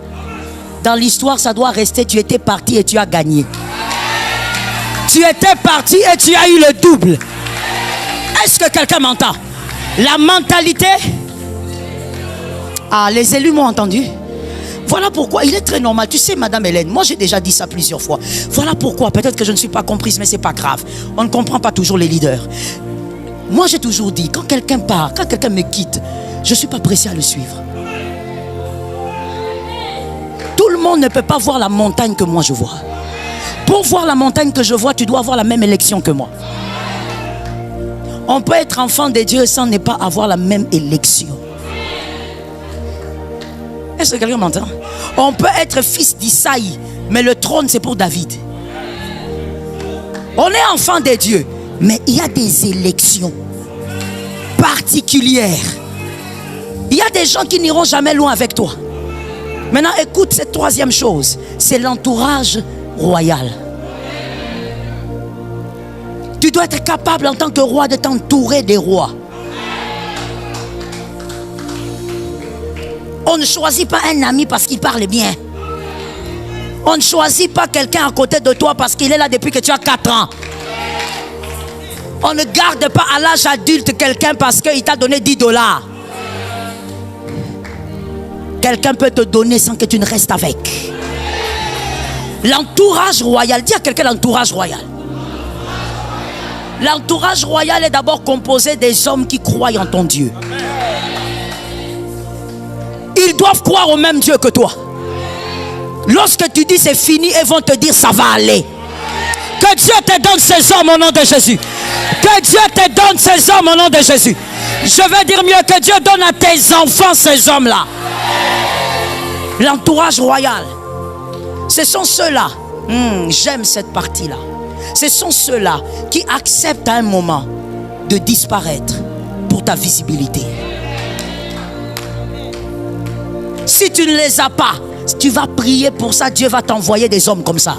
Dans l'histoire, ça doit rester, tu étais parti et tu as gagné. Tu étais parti et tu as eu le double. Est-ce que quelqu'un m'entend? La mentalité... Ah, les élus m'ont entendu. Voilà pourquoi il est très normal. Tu sais, Madame Hélène, moi j'ai déjà dit ça plusieurs fois. Voilà pourquoi, peut-être que je ne suis pas comprise, mais c'est pas grave. On ne comprend pas toujours les leaders. Moi j'ai toujours dit, quand quelqu'un part, quand quelqu'un me quitte, je ne suis pas pressé à le suivre. Tout le monde ne peut pas voir la montagne que moi je vois. Pour voir la montagne que je vois, tu dois avoir la même élection que moi. On peut être enfant de Dieu sans ne pas avoir la même élection. Est-ce que quelqu'un m'entend? On peut être fils d'Isaïe, mais le trône c'est pour David. On est enfant de Dieu, mais il y a des élections particulières. Il y a des gens qui n'iront jamais loin avec toi. Maintenant, écoute cette troisième chose, c'est l'entourage royal. Tu dois être capable en tant que roi de t'entourer des rois. On ne choisit pas un ami parce qu'il parle bien. On ne choisit pas quelqu'un à côté de toi parce qu'il est là depuis que tu as 4 ans. On ne garde pas à l'âge adulte quelqu'un parce qu'il t'a donné 10 $. Quelqu'un peut te donner sans que tu ne restes avec. L'entourage royal, dis à quelqu'un l'entourage royal. L'entourage royal est d'abord composé des hommes qui croient en ton Dieu. Ils doivent croire au même Dieu que toi. Lorsque tu dis c'est fini, ils vont te dire ça va aller. Que Dieu te donne ces hommes au nom de Jésus. Que Dieu te donne ces hommes au nom de Jésus. Je vais dire mieux, que Dieu donne à tes enfants ces hommes-là. L'entourage royal, ce sont ceux-là, j'aime cette partie-là. Ce sont ceux-là qui acceptent à un moment de disparaître pour ta visibilité. Si tu ne les as pas, tu vas prier pour ça, Dieu va t'envoyer des hommes comme ça.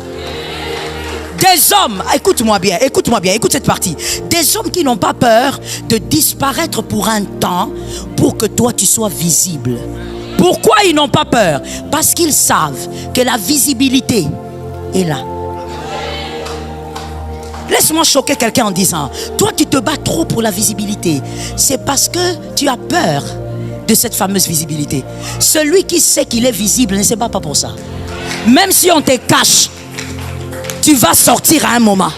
Des hommes, écoute-moi bien, écoute cette partie. Des hommes qui n'ont pas peur de disparaître pour un temps pour que toi tu sois visible. Pourquoi ils n'ont pas peur? Parce qu'ils savent que la visibilité est là. Laisse-moi choquer quelqu'un en disant, toi tu te bats trop pour la visibilité. C'est parce que tu as peur de cette fameuse visibilité. Celui qui sait qu'il est visible ne se bat pas pour ça. Même si on te cache, tu vas sortir à un moment.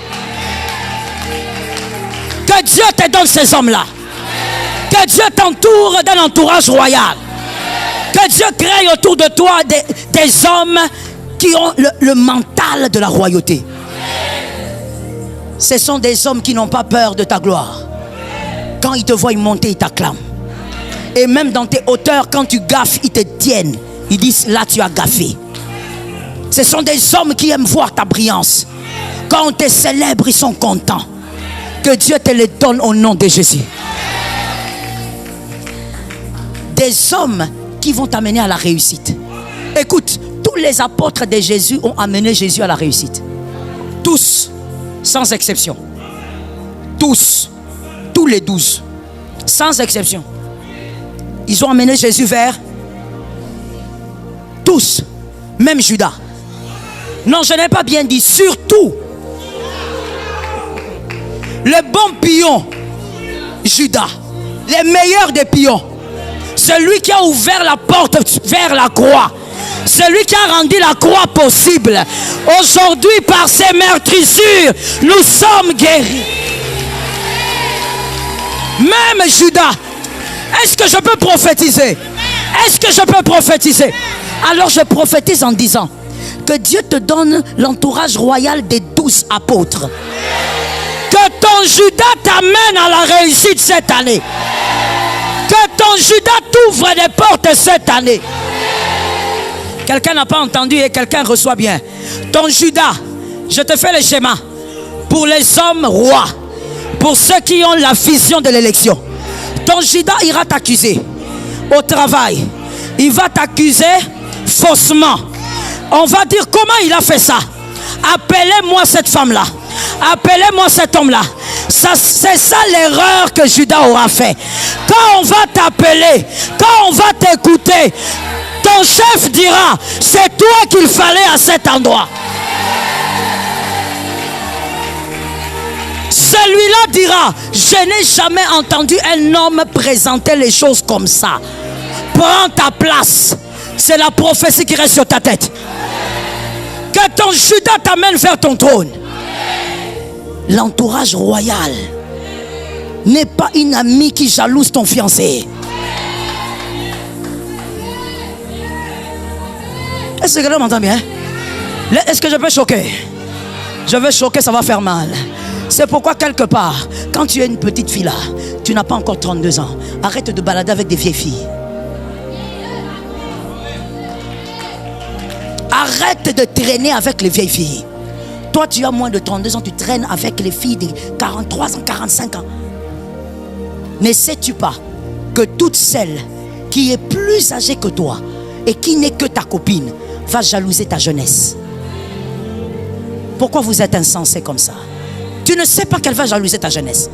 Que Dieu te donne ces hommes-là. Que Dieu t'entoure d'un entourage royal. Que Dieu crée autour de toi des hommes qui ont le mental de la royauté. Ce sont des hommes qui n'ont pas peur de ta gloire. Quand ils te voient monter, ils t'acclament. Et même dans tes hauteurs, quand tu gaffes, ils te tiennent. Ils disent, là tu as gaffé. Ce sont des hommes qui aiment voir ta brillance. Quand on te célèbre, ils sont contents. Que Dieu te les donne au nom de Jésus. Des hommes qui vont t'amener à la réussite. Écoute, tous les apôtres de Jésus ont amené Jésus à la réussite. Tous, sans exception. Tous les 12, sans exception. Ils ont amené Jésus vers tous, même Judas. Non, je n'ai pas bien dit, surtout le bon pion, Judas, les meilleurs des pions, celui qui a ouvert la porte vers la croix, celui qui a rendu la croix possible. Aujourd'hui, par ses meurtrissures, nous sommes guéris. Même Judas. Est-ce que je peux prophétiser? Est-ce que je peux prophétiser? Alors je prophétise en disant que Dieu te donne l'entourage royal des 12 apôtres. Que ton Judas t'amène à la réussite cette année. Que ton Judas t'ouvre des portes cette année. Quelqu'un n'a pas entendu et quelqu'un reçoit bien. Ton Judas, je te fais le schéma. Pour les hommes rois, pour ceux qui ont la vision de l'élection, ton Judas ira t'accuser au travail. Il va t'accuser faussement. On va dire comment il a fait ça. Appelez-moi cette femme-là. Appelez-moi cet homme-là. C'est ça l'erreur que Judas aura fait. Quand on va t'appeler, quand on va t'écouter, ton chef dira, c'est toi qu'il fallait à cet endroit. Celui-là dira, je n'ai jamais entendu un homme présenter les choses comme ça. Prends ta place. C'est la prophétie qui reste sur ta tête. Que ton Judas t'amène vers ton trône. L'entourage royal n'est pas une amie qui jalouse ton fiancé. Est-ce que quelqu'un m'entend bien? Est-ce que je peux choquer? Je veux choquer, ça va faire mal. C'est pourquoi quelque part, quand tu es une petite fille là, tu n'as pas encore 32 ans, arrête de balader avec des vieilles filles. Arrête de traîner avec les vieilles filles. Toi, tu as moins de 32 ans, tu traînes avec les filles de 43 ans, 45 ans. Ne sais-tu pas que toute celle qui est plus âgée que toi et qui n'est que ta copine va jalouser ta jeunesse? Pourquoi vous êtes insensé comme ça? Tu ne sais pas qu'elle va jalouser ta jeunesse.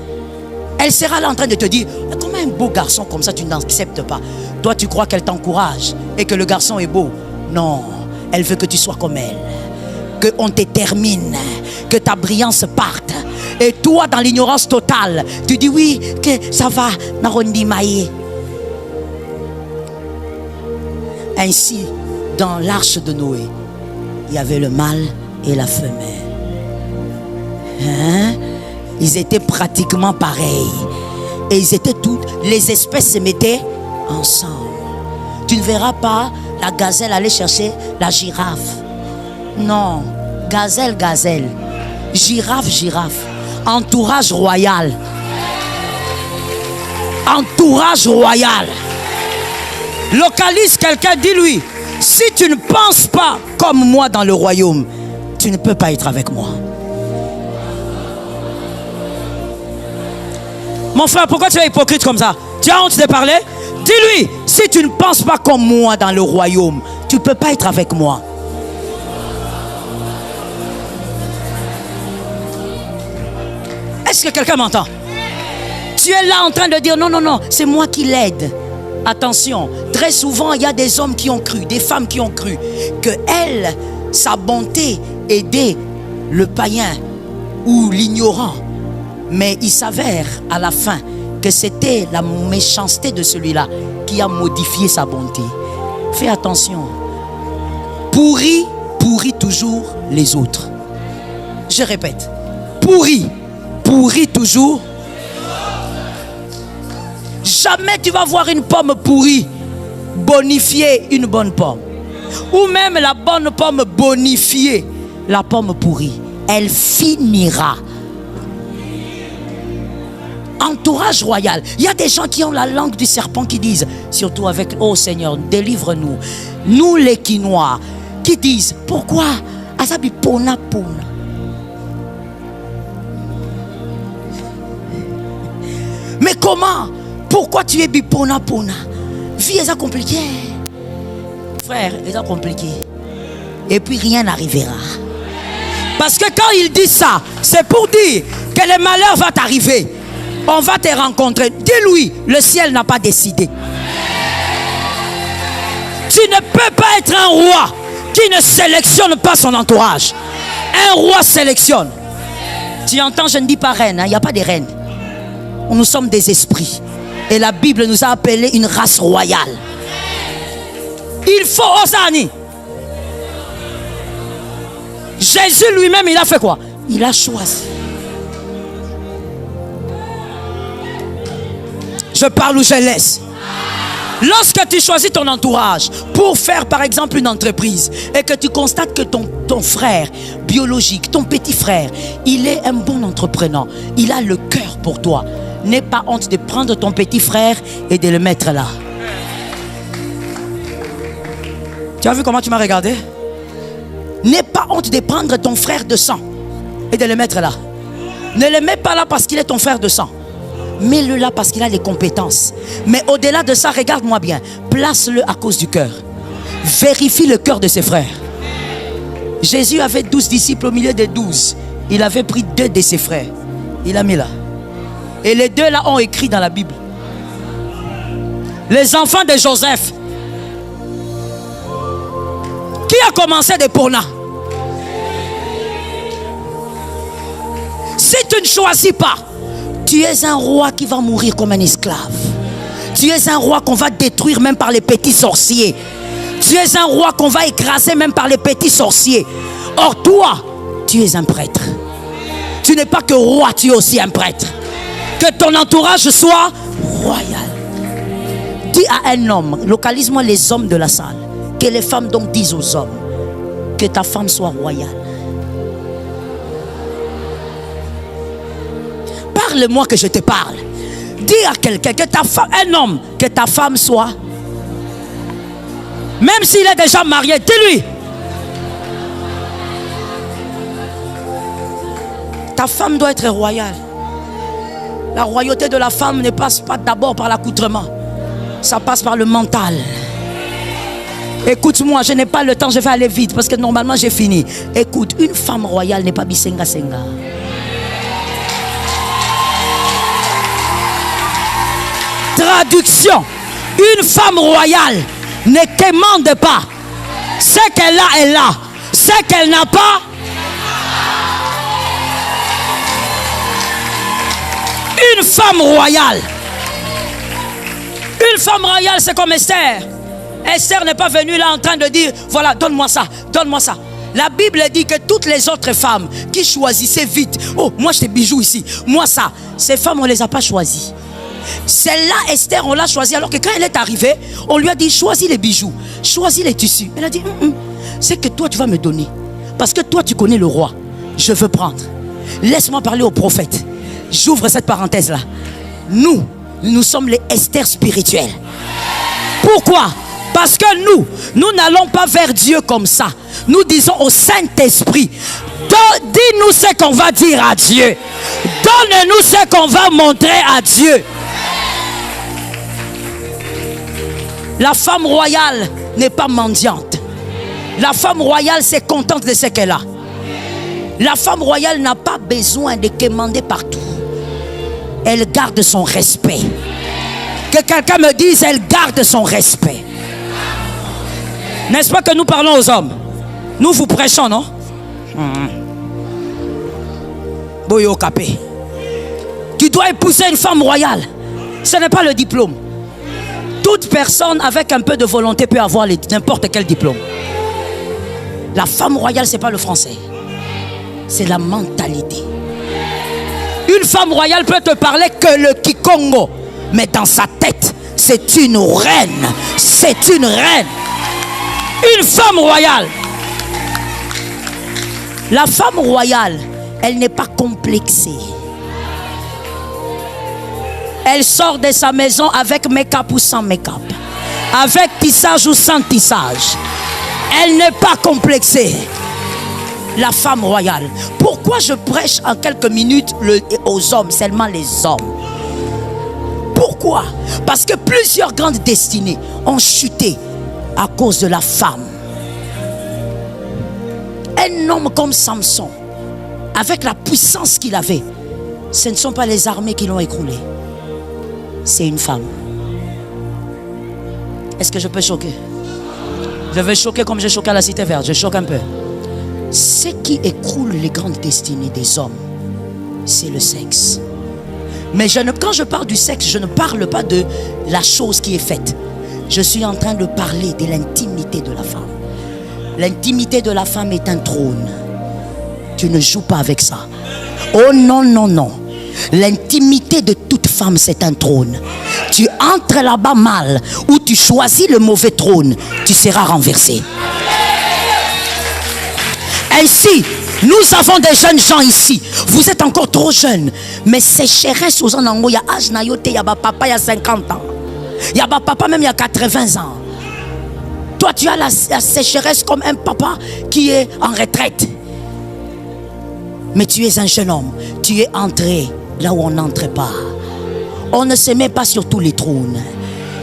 Elle sera là en train de te dire, comment un beau garçon comme ça tu n'acceptes pas? Toi tu crois qu'elle t'encourage et que le garçon est beau. Non, elle veut que tu sois comme elle, qu'on te termine, que ta brillance parte. Et toi dans l'ignorance totale, tu dis oui, que ça va, Narondi Maïe. Ainsi, dans l'arche de Noé, il y avait le mâle et la femelle. Hein? Ils étaient pratiquement pareils. Et ils étaient toutes, les espèces se mettaient ensemble. Tu ne verras pas la gazelle aller chercher la girafe. Non, gazelle, gazelle. Girafe, girafe. Entourage royal. Entourage royal. Localise quelqu'un, dis-lui, si tu ne penses pas comme moi dans le royaume, tu ne peux pas être avec moi. Mon frère, pourquoi tu es hypocrite comme ça? Tu as honte de parler? Dis-lui, si tu ne penses pas comme moi dans le royaume, tu ne peux pas être avec moi. Est-ce que quelqu'un m'entend? Tu es là en train de dire non, non, non, c'est moi qui l'aide. Attention, très souvent il y a des hommes qui ont cru, des femmes qui ont cru que elle, sa bonté aidait le païen ou l'ignorant. Mais il s'avère à la fin que c'était la méchanceté de celui-là qui a modifié sa bonté. Fais attention. Pourri toujours les autres. Je répète. Pourri toujours. Jamais tu vas voir une pomme pourrie bonifier une bonne pomme. Ou même la bonne pomme bonifier la pomme pourrie. Elle finira. Entourage royal. Il y a des gens qui ont la langue du serpent qui disent, surtout avec oh Seigneur, délivre-nous. Nous les Quinois, qui disent pourquoi Asabi pona pona. Mais comment? Pourquoi tu es bipona pona? Vie est compliquée. Frère, est compliqué. Et puis rien n'arrivera. Parce que quand il dit ça, c'est pour dire que le malheur va t'arriver. On va te rencontrer. Dis-lui, le ciel n'a pas décidé. Tu ne peux pas être un roi qui ne sélectionne pas son entourage. Un roi sélectionne. Tu entends, je ne dis pas reine, il n'y a pas de reine. Nous sommes des esprits. Et la Bible nous a appelés une race royale. Il faut Osani. Jésus lui-même, il a fait quoi? Il a choisi. Je parle ou je laisse. Lorsque tu choisis ton entourage pour faire par exemple une entreprise et que tu constates que ton frère biologique, ton petit frère, il est un bon entrepreneur, il a le cœur pour toi, n'aie pas honte de prendre ton petit frère et de le mettre là. Tu as vu comment tu m'as regardé? N'aie pas honte de prendre ton frère de sang et de le mettre là. Ne le mets pas là parce qu'il est ton frère de sang. Mets-le là parce qu'il a les compétences. Mais au-delà de ça, regarde-moi bien. Place-le à cause du cœur. Vérifie le cœur de ses frères. Jésus avait 12 disciples au milieu des 12. Il avait pris 2 de ses frères. Il a mis là. Et les 2 là ont écrit dans la Bible. Les enfants de Joseph. Qui a commencé des Pona? Si tu ne choisis pas, tu es un roi qui va mourir comme un esclave. Tu es un roi qu'on va détruire même par les petits sorciers. Tu es un roi qu'on va écraser même par les petits sorciers. Or toi, tu es un prêtre. Tu n'es pas que roi, tu es aussi un prêtre. Que ton entourage soit royal. Dis à un homme, localise-moi les hommes de la salle. Que les femmes donc disent aux hommes que ta femme soit royale. Parle-moi que je te parle. Dis à quelqu'un que ta femme, un homme, que ta femme soit. Même s'il est déjà marié, dis-lui. Ta femme doit être royale. La royauté de la femme ne passe pas d'abord par l'accoutrement. Ça passe par le mental. Écoute-moi, je n'ai pas le temps, je vais aller vite parce que normalement j'ai fini. Écoute, une femme royale n'est pas bisenga senga. Traduction, une femme royale ne commande pas. Ce qu'elle a, elle a. Ce qu'elle n'a pas, une femme royale. Une femme royale, c'est comme Esther. Esther n'est pas venue là en train de dire, voilà, donne-moi ça, donne-moi ça. La Bible dit que toutes les autres femmes qui choisissaient vite, oh, moi j'ai des bijoux ici, moi ça. Ces femmes, on ne les a pas choisies. Celle-là, Esther, on l'a choisie alors que quand elle est arrivée, on lui a dit, choisis les bijoux, choisis les tissus. Elle a dit, c'est que toi tu vas me donner. Parce que toi tu connais le roi. Je veux prendre. Laisse-moi parler au prophète. J'ouvre cette parenthèse-là. Nous sommes les Esther spirituels. Pourquoi? Parce que nous n'allons pas vers Dieu comme ça. Nous disons au Saint-Esprit, dis-nous ce qu'on va dire à Dieu. Donne-nous ce qu'on va montrer à Dieu. La femme royale n'est pas mendiante. La femme royale s'est contente de ce qu'elle a. La femme royale n'a pas besoin de commander partout. Elle garde son respect. Que quelqu'un me dise, elle garde son respect. N'est-ce pas que nous parlons aux hommes? Nous vous prêchons, non? Boyo Kapé. Tu dois épouser une femme royale. Ce n'est pas le diplôme. Toute personne avec un peu de volonté peut avoir n'importe quel diplôme. La femme royale, ce n'est pas le français. C'est la mentalité. Une femme royale peut te parler que le Kikongo. Mais dans sa tête, c'est une reine. C'est une reine. Une femme royale. La femme royale, elle n'est pas complexée. Elle sort de sa maison avec make-up ou sans make-up. Avec tissage ou sans tissage. Elle n'est pas complexée. La femme royale. Pourquoi je prêche en quelques minutes aux hommes, seulement les hommes? Pourquoi? Parce que plusieurs grandes destinées ont chuté à cause de la femme. Un homme comme Samson, avec la puissance qu'il avait, ce ne sont pas les armées qui l'ont écroulé. C'est une femme. Est-ce que je peux choquer? Je vais choquer comme j'ai choqué à la Cité Verte. Je choque un peu. Ce qui écroule les grandes destinées des hommes, c'est le sexe. Mais quand je parle du sexe, je ne parle pas de la chose qui est faite. Je suis en train de parler de l'intimité de la femme. L'intimité de la femme est un trône. Tu ne joues pas avec ça. Oh non, non, non. L'intimité de toute femme, c'est un trône. Tu entres là-bas mal ou tu choisis le mauvais trône, tu seras renversé. Ainsi, nous avons des jeunes gens ici. Vous êtes encore trop jeunes. Mais ces chéresses aux anango, il y a âge nayote, il y a papa il y a 50 ans. Il y a papa même il y a 80 ans. Toi, tu as la sécheresse comme un papa qui est en retraite. Mais tu es un jeune homme. Tu es entré là où on n'entre pas. On ne se met pas sur tous les trônes.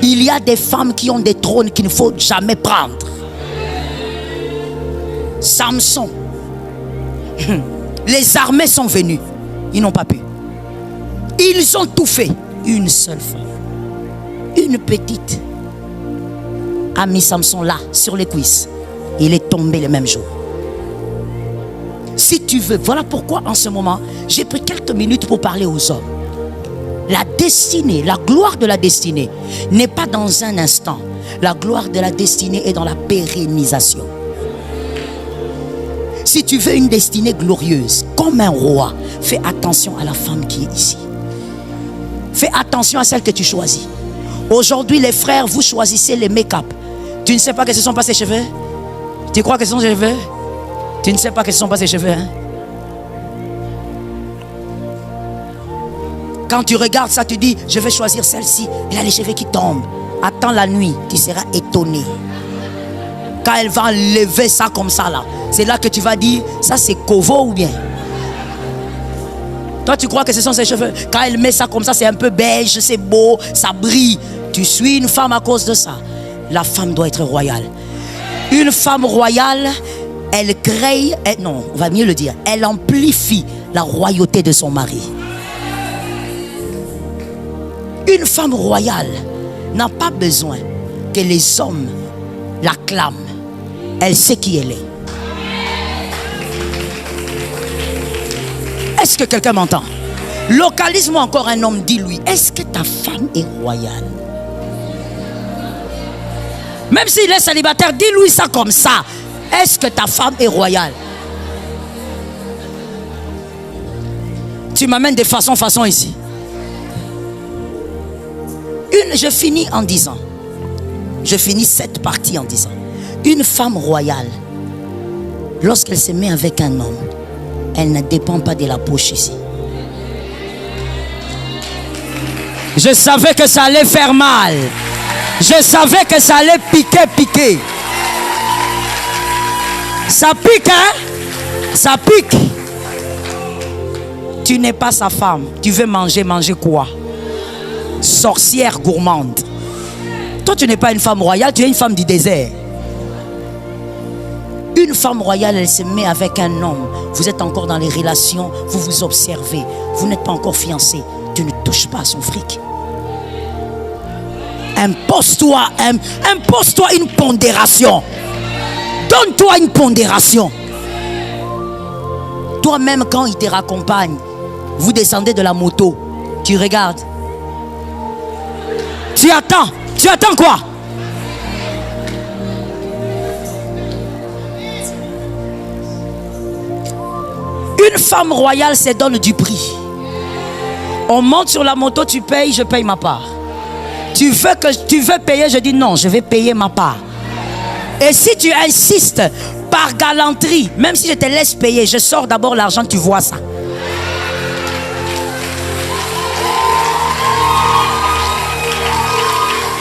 Il y a des femmes qui ont des trônes qu'il ne faut jamais prendre. Samson. Les armées sont venues. Ils n'ont pas pu. Ils ont tout fait. Une seule femme. Une petite a mis Samson là, sur les cuisses. Il est tombé le même jour. Si tu veux, voilà pourquoi en ce moment, j'ai pris quelques minutes pour parler aux hommes. La destinée, la gloire de la destinée n'est pas dans un instant. La gloire de la destinée est dans la pérennisation. Si tu veux une destinée glorieuse, comme un roi, fais attention à la femme qui est ici. Fais attention à celle que tu choisis. Aujourd'hui, les frères, vous choisissez les make-up. Tu ne sais pas que ce ne sont pas ses cheveux? Tu crois que ce sont ses cheveux? Tu ne sais pas que ce ne sont pas ses cheveux, hein? Quand tu regardes ça, tu dis, je vais choisir celle-ci. Elle a les cheveux qui tombent. Attends la nuit, tu seras étonné. Quand elle va lever ça comme ça là, c'est là que tu vas dire, ça c'est Kovo ou bien? Toi tu crois que ce sont ses cheveux. Quand elle met ça comme ça, c'est un peu beige, c'est beau, ça brille. Tu suis une femme à cause de ça. La femme doit être royale. Une femme royale, elle crée, non, on va mieux le dire, elle amplifie la royauté de son mari. Une femme royale n'a pas besoin que les hommes l'acclament. Elle sait qui elle est. Est-ce que quelqu'un m'entend? Localise-moi encore un homme, dis-lui, est-ce que ta femme est royale? Même s'il est célibataire, dis-lui ça comme ça. Est-ce que ta femme est royale? Tu m'amènes de façon ici. Je finis en disant, je finis cette partie en disant, une femme royale, lorsqu'elle se met avec un homme, elle ne dépend pas de la poche ici. Je savais que ça allait faire mal. Je savais que ça allait piquer. Ça pique, hein? Ça pique. Tu n'es pas sa femme. Tu veux manger quoi? Sorcière gourmande. Toi, tu n'es pas une femme royale, tu es une femme du désert. Une femme royale, elle se met avec un homme. Vous êtes encore dans les relations, vous vous observez. Vous n'êtes pas encore fiancé. Tu ne touches pas à son fric. Impose-toi une pondération. Donne-toi une pondération. Toi-même, quand il te raccompagne, vous descendez de la moto, tu regardes. Tu attends. Tu attends quoi? Une femme royale se donne du prix. On monte sur la moto, tu payes, je paye ma part. Tu veux payer, je dis non, je vais payer ma part. Et si tu insistes par galanterie, même si je te laisse payer, je sors d'abord l'argent, tu vois ça.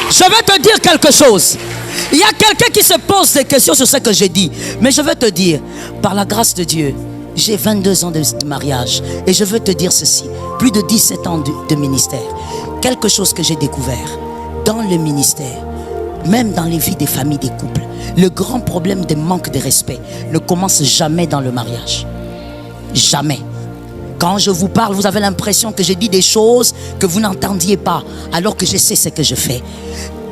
Je vais te dire quelque chose. Il y a quelqu'un qui se pose des questions sur ce que je dis. Mais je vais te dire, par la grâce de Dieu, j'ai 22 ans de mariage. Et je veux te dire ceci. Plus de 17 ans de ministère. Quelque chose que j'ai découvert dans le ministère, même dans les vies des familles, des couples. Le grand problème de manque de respect ne commence jamais dans le mariage. Jamais. Quand je vous parle, vous avez l'impression que je dis des choses que vous n'entendiez pas, alors que je sais ce que je fais.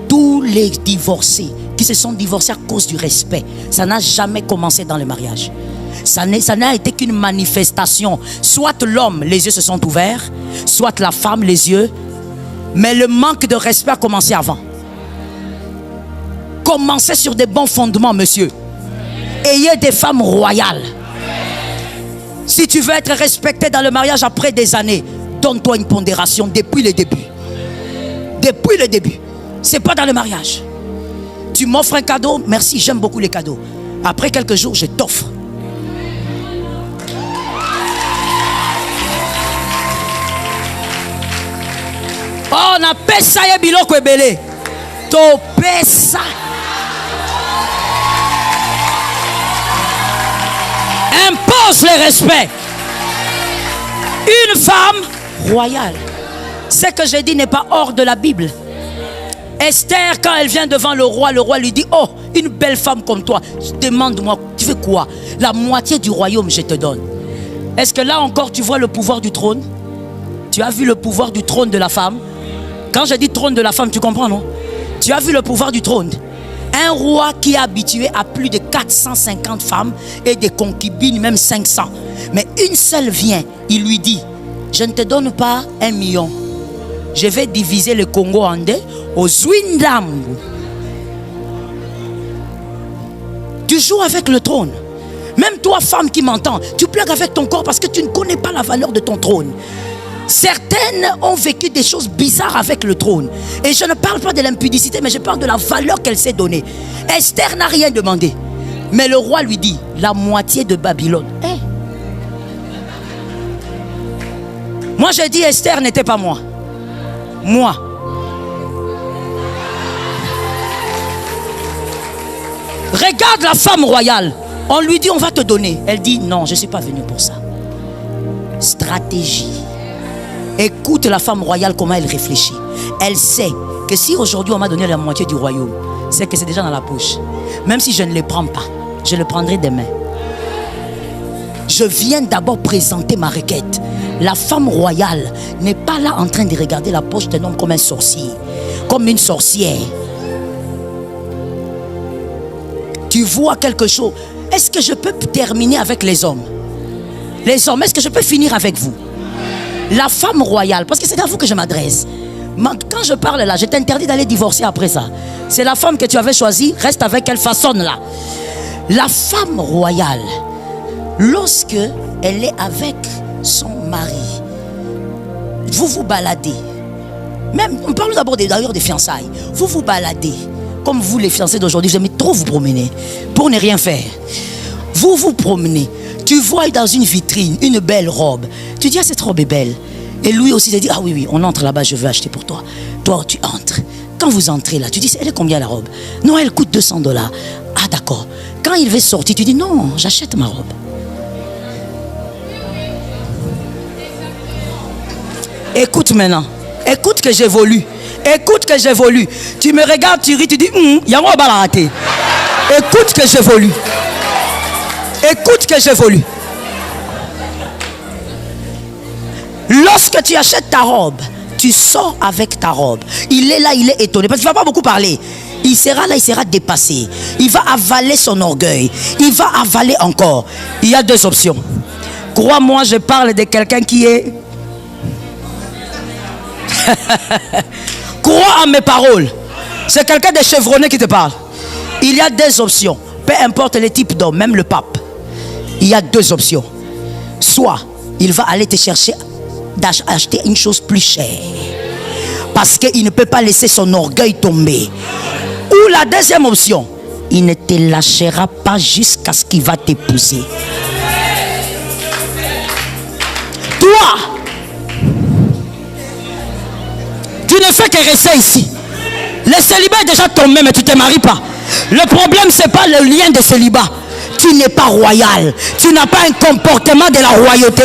Tous les divorcés qui se sont divorcés à cause du respect, ça n'a jamais commencé dans le mariage. Ça n'a été qu'une manifestation. Soit l'homme, les yeux se sont ouverts, soit la femme, les yeux. Mais le manque de respect a commencé avant. Commencez sur des bons fondements, monsieur. Ayez des femmes royales. Si tu veux être respecté dans le mariage après des années, donne-toi une pondération depuis le début. Depuis le début. C'est pas dans le mariage. Tu m'offres un cadeau, merci, j'aime beaucoup les cadeaux. Après quelques jours, je t'offre. Oh, on appelle ça biloko ebele. Topesa. Impose le respect. Une femme royale. Ce que je dis n'est pas hors de la Bible. Esther, quand elle vient devant le roi lui dit, oh, une belle femme comme toi, demande-moi, tu veux quoi? La moitié du royaume, je te donne. Est-ce que là encore, tu vois le pouvoir du trône? Tu as vu le pouvoir du trône de la femme? Quand je dis trône de la femme, tu comprends, non? Tu as vu le pouvoir du trône? Un roi qui est habitué à plus de 450 femmes et des concubines, même 500. Mais une seule vient, il lui dit, je ne te donne pas 1 million. Je vais diviser le Congo en deux, au Zwindam. Tu joues avec le trône. Même toi, femme qui m'entends, tu plaques avec ton corps parce que tu ne connais pas la valeur de ton trône. Certaines ont vécu des choses bizarres avec le trône. Et je ne parle pas de l'impudicité, mais je parle de la valeur qu'elle s'est donnée. Esther n'a rien demandé. Mais le roi lui dit, la moitié de Babylone. Hey. Moi, je dis, Esther n'était pas moi. Moi. Regarde la femme royale. On lui dit, on va te donner. Elle dit, non, je ne suis pas venue pour ça. Stratégie. Écoute la femme royale, comment elle réfléchit. Elle sait que si aujourd'hui on m'a donné la moitié du royaume, c'est que c'est déjà dans la poche. Même si je ne le prends pas, je le prendrai demain. Je viens d'abord présenter ma requête. La femme royale n'est pas là en train de regarder la poche d'un homme comme un sorcier, comme une sorcière. Tu vois quelque chose. Est-ce que je peux terminer avec les hommes? Les hommes, est-ce que je peux finir avec vous? La femme royale, parce que c'est à vous que je m'adresse. Quand je parle là, je t'interdis d'aller divorcer après ça. C'est la femme que tu avais choisie, reste avec elle, façonne là. La femme royale, lorsque elle est avec son mari, vous vous baladez. Même, on parle d'abord d'ailleurs des fiançailles. Vous vous baladez. Comme vous les fiancés d'aujourd'hui, vous aimez trop vous promener pour ne rien faire. Vous vous promenez. Tu vois dans une vitrine une belle robe. Tu dis, ah, cette robe est belle. Et lui aussi, il dit, ah oui, oui, on entre là-bas, je veux acheter pour toi. Toi, tu entres. Quand vous entrez là, tu dis, elle est combien la robe? Non, elle coûte 200 $. Ah, d'accord. Quand il veut sortir, tu dis, non, j'achète ma robe. Écoute maintenant. Écoute que j'évolue. Écoute que j'évolue. Tu me regardes, tu ris, tu dis, il y a moi à rater. Écoute que j'évolue. Écoute que j'évolue. Lorsque tu achètes ta robe, tu sors avec ta robe. Il est là, il est étonné. Parce qu'il ne va pas beaucoup parler. Il sera là, il sera dépassé. Il va avaler son orgueil. Il va avaler encore. Il y a deux options. Crois-moi, je parle de quelqu'un qui est... crois à mes paroles. C'est quelqu'un de chevronné qui te parle. Il y a deux options. Peu importe les types d'hommes, même le pape. Il y a deux options. Soit il va aller te chercher d'acheter une chose plus chère. Parce qu'il ne peut pas laisser son orgueil tomber. Ou la deuxième option, il ne te lâchera pas jusqu'à ce qu'il va t'épouser. Toi, tu ne fais que rester ici. Le célibat est déjà tombé, mais tu ne te maries pas. Le problème, ce n'est pas le lien de célibat. Tu n'es pas royal. Tu n'as pas un comportement de la royauté.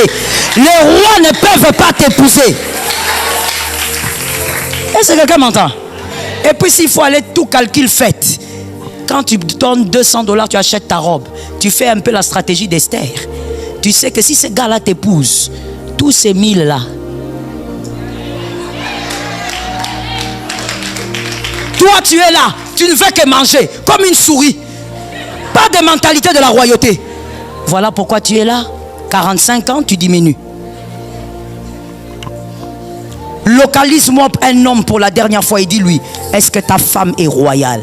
Les rois ne peuvent pas t'épouser. Est-ce que quelqu'un m'entend? Et puis s'il faut aller tout calcul fait, quand tu donnes $200, tu achètes ta robe. Tu fais un peu la stratégie d'Esther. Tu sais que si ce gars-là t'épouse, tous ces 1000 là, toi tu es là, tu ne fais que manger comme une souris. Pas de mentalité de la royauté. Voilà pourquoi tu es là. 45 ans, tu diminues. Localise-moi un homme pour la dernière fois et dis-lui, est-ce que ta femme est royale?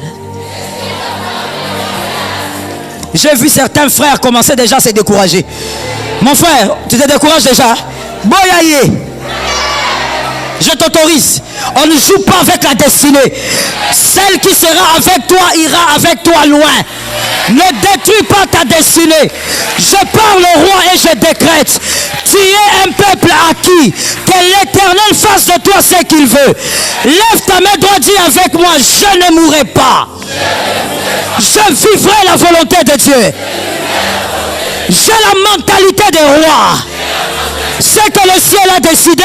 J'ai vu certains frères commencer déjà à se décourager. Mon frère, tu te décourages déjà? Boyaye, je t'autorise. On ne joue pas avec la destinée. Celle qui sera avec toi ira avec toi loin. Ne détruis pas ta destinée. Je parle au roi et je décrète. Tu es un peuple acquis. Que l'Éternel fasse de toi ce qu'il veut. Lève ta main droite, dis avec moi, je ne mourrai pas. Je vivrai la volonté de Dieu. J'ai la mentalité des rois. Ce que le ciel a décidé,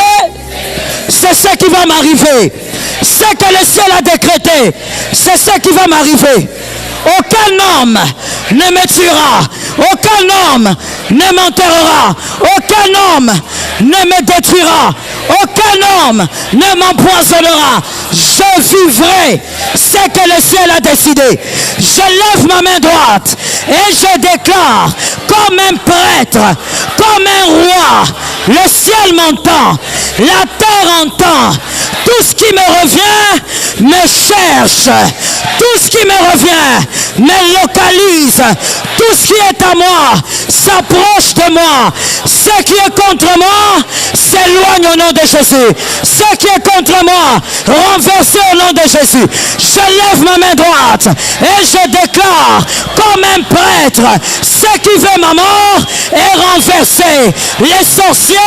c'est ce qui va m'arriver. Ce que le ciel a décrété, c'est ce qui va m'arriver. Aucun homme ne me tuera. Aucun homme ne m'enterrera. Aucun homme ne me détruira. Aucun homme ne m'empoisonnera. Je vivrai ce que le ciel a décidé. Je lève ma main droite et je déclare comme un prêtre, comme un roi. Le ciel m'entend, la terre entend. Tout ce qui me revient me cherche. Tout ce qui me revient me localise. Tout ce qui est à moi s'approche de moi. Ce qui est contre moi s'éloigne au nom de Jésus. Ce qui est contre moi renversé au nom de Jésus. Je lève ma main droite et je déclare comme un prêtre, ce qui veut ma mort est renversé. Les sorciers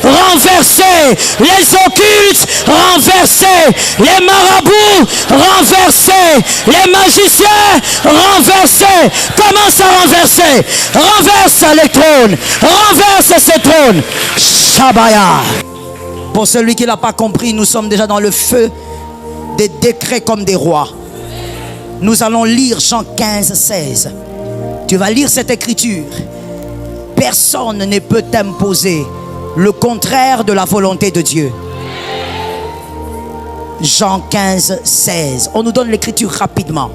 renversés, les occultes renversés, les marabouts renversés, les magiciens renversés. Commence à renverser. Renverse les trônes. Renverse ces trônes. Shabaya. Pour celui qui n'a pas compris, nous sommes déjà dans le feu des décrets comme des rois. Nous allons lire Jean 15, 16. Tu vas lire cette écriture. Personne ne peut t'imposer le contraire de la volonté de Dieu. Jean 15, 16. On nous donne l'écriture rapidement.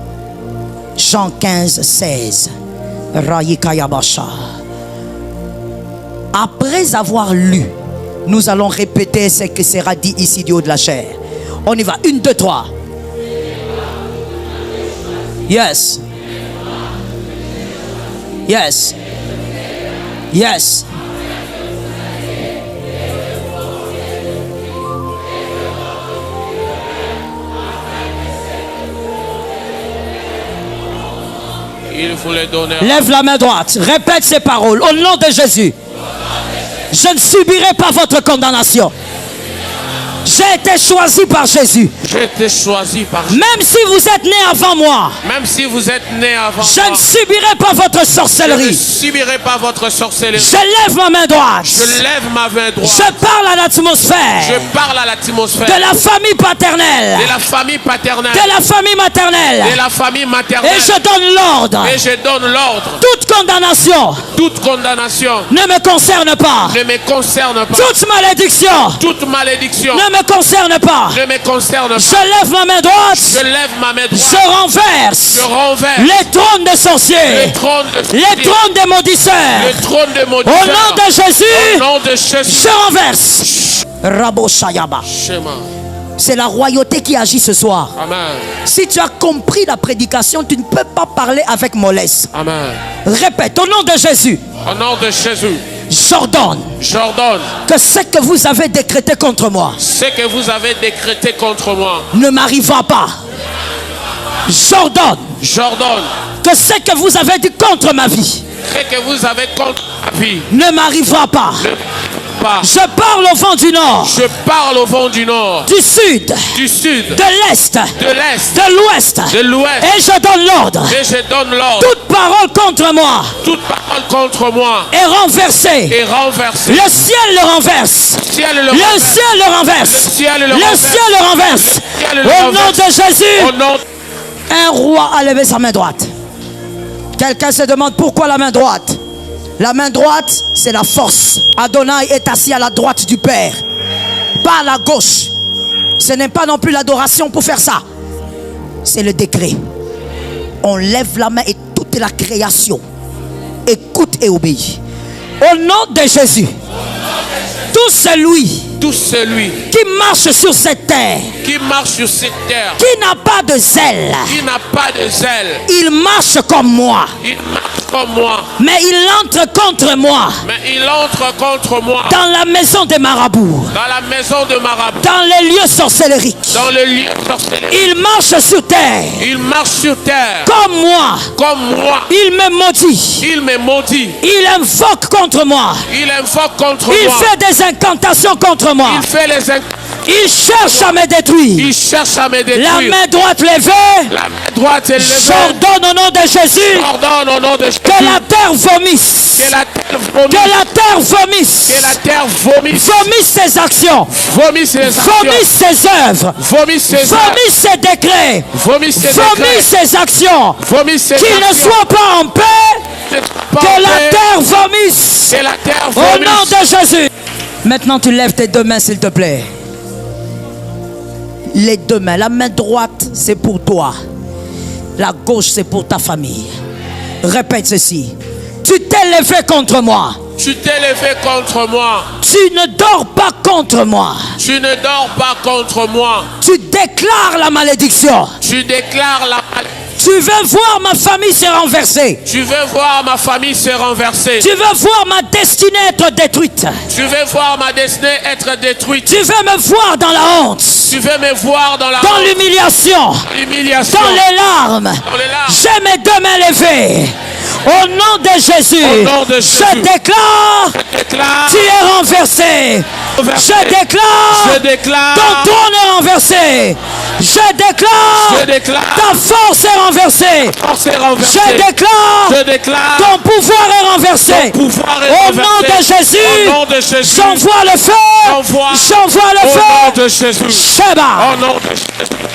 Jean 15, 16. Raïkayabasha. Après avoir lu, nous allons répéter ce qui sera dit ici du haut de la chair. On y va. 1, 2, 3. Yes. Yes. Yes. Il faut les donner. Lève la main droite. Répète ces paroles. Au nom de Jésus. Je ne subirai pas votre condamnation. J'ai été choisi par Jésus. J'ai été choisi par Jésus. Même si vous êtes né avant moi. Même si vous êtes né avant je moi. Ne subirai pas votre sorcellerie. Je ne subirai pas votre sorcellerie. Je lève ma main droite. Je lève ma main droite. Je parle à l'atmosphère. Je parle à l'atmosphère. De la famille paternelle. De la famille paternelle. De la famille maternelle. De la famille maternelle. Et je donne l'ordre. Et je donne l'ordre. Toute condamnation. Toute condamnation. Ne me concerne pas. Ne me concerne pas. Toute malédiction. Toute malédiction. Ne me concerne pas. Ne me concerne pas. Je lève ma main droite. Je lève ma main droite. Je renverse. Je renverse. Les trônes des sorciers. Les trônes des maudisseurs. Les trônes des maudisseurs. Au nom de Jésus. Au nom de Jésus. Je renverse. Rabo Shayaba. Shema. C'est la royauté qui agit ce soir. Amen. Si tu as compris la prédication, tu ne peux pas parler avec mollesse. Amen. Répète, au nom de Jésus. Au nom de Jésus. J'ordonne que ce que vous avez décrété contre moi, Ce que vous avez décrété contre moi, ne m'arrivera pas. J'ordonne que ce que vous avez dit contre ma vie, ce que vous avez contre ma vie, ne m'arrivera pas. Je parle au vent du nord. Je parle au vent du nord, Du sud. du sud, De l'est. de l'est, De l'ouest. de l'ouest. Et je donne l'ordre. Et je donne l'ordre. Toute parole contre moi Toute parole contre moi est renversée. est renversée. Le ciel le renverse. Le ciel le Le renverse. ciel le renverse. Le ciel le Le renverse. ciel le renverse. ciel le Au nom renverse. de Jésus. Au nom Un roi a levé sa main droite. Quelqu'un se demande pourquoi la main droite. La main droite, c'est la force. Adonai est assis à la droite du Père, pas à la gauche. Ce n'est pas non plus l'adoration pour faire ça. C'est le décret. On lève la main et toute la création écoute et obéit. Au nom de Jésus, tout celui qui marche sur cette terre, qui marche sur cette terre, qui n'a pas de zèle, qui n'a pas de zèle, il marche comme moi, il marche comme moi, mais il entre contre moi mais il entre contre moi dans la maison des marabouts, dans la maison de Marabout, dans les lieux sorcelleriques. dans le lieu sorcellerie. Il marche sur terre Il marche sur terre comme moi. comme moi. Il me maudit. Il me maudit. Il invoque contre moi. Il invoque contre Il moi. fait des incantations contre moi. Il fait les Il cherche à me détruire. Il cherche à me détruire. La main droite levée. La main droite est levée. J'ordonne au nom de Jésus J'ordonne au nom de Jésus que la terre vomisse. que la terre vomisse. Que la terre vomisse. Que la terre vomisse. Vomisse ses actions. Vomisse ses actions. Vomisse ses œuvres. Vomisse ses œuvres. Vomisse ses décrets. Vomisse ses Vomisse décrets. ses actions. Vomisse ses Qu'il ne actions. soit pas en paix. Que la terre vomisse. Que la terre Au nom vomisse. de Jésus. Maintenant, tu lèves tes deux mains, s'il te plaît. Les deux mains. La main droite, c'est pour toi. La gauche, c'est pour ta famille. Répète ceci. Tu t'es levé contre moi. Tu t'es levé contre moi. Tu ne dors pas contre moi. Tu ne dors pas contre moi. Tu déclares la malédiction. Tu déclares la malédiction. Tu veux voir ma famille se renverser. Tu veux voir ma famille se renverser. Tu veux voir ma destinée être détruite. Tu veux voir ma destinée être détruite. Tu veux me voir dans la honte. Tu veux me voir dans la Dans honte, l'humiliation. l'humiliation, Dans les larmes. dans les larmes. J'ai mes deux mains levées. Au nom de Jésus. Au nom de Jésus. Je déclare. Je déclare, Tu es renversé. Renversé. Je déclare. je déclare, Ton trône est renversé. Je déclare. je déclare, Ta force est renversée. force est renversée. Je déclare. Je déclare, Ton pouvoir est renversé. pouvoir est Au renversé. nom de Jésus. Au nom de Jésus. J'envoie le feu. J'envoie J'envoie le au nom feu. de Jésus. Sheba. Au nom de Jésus.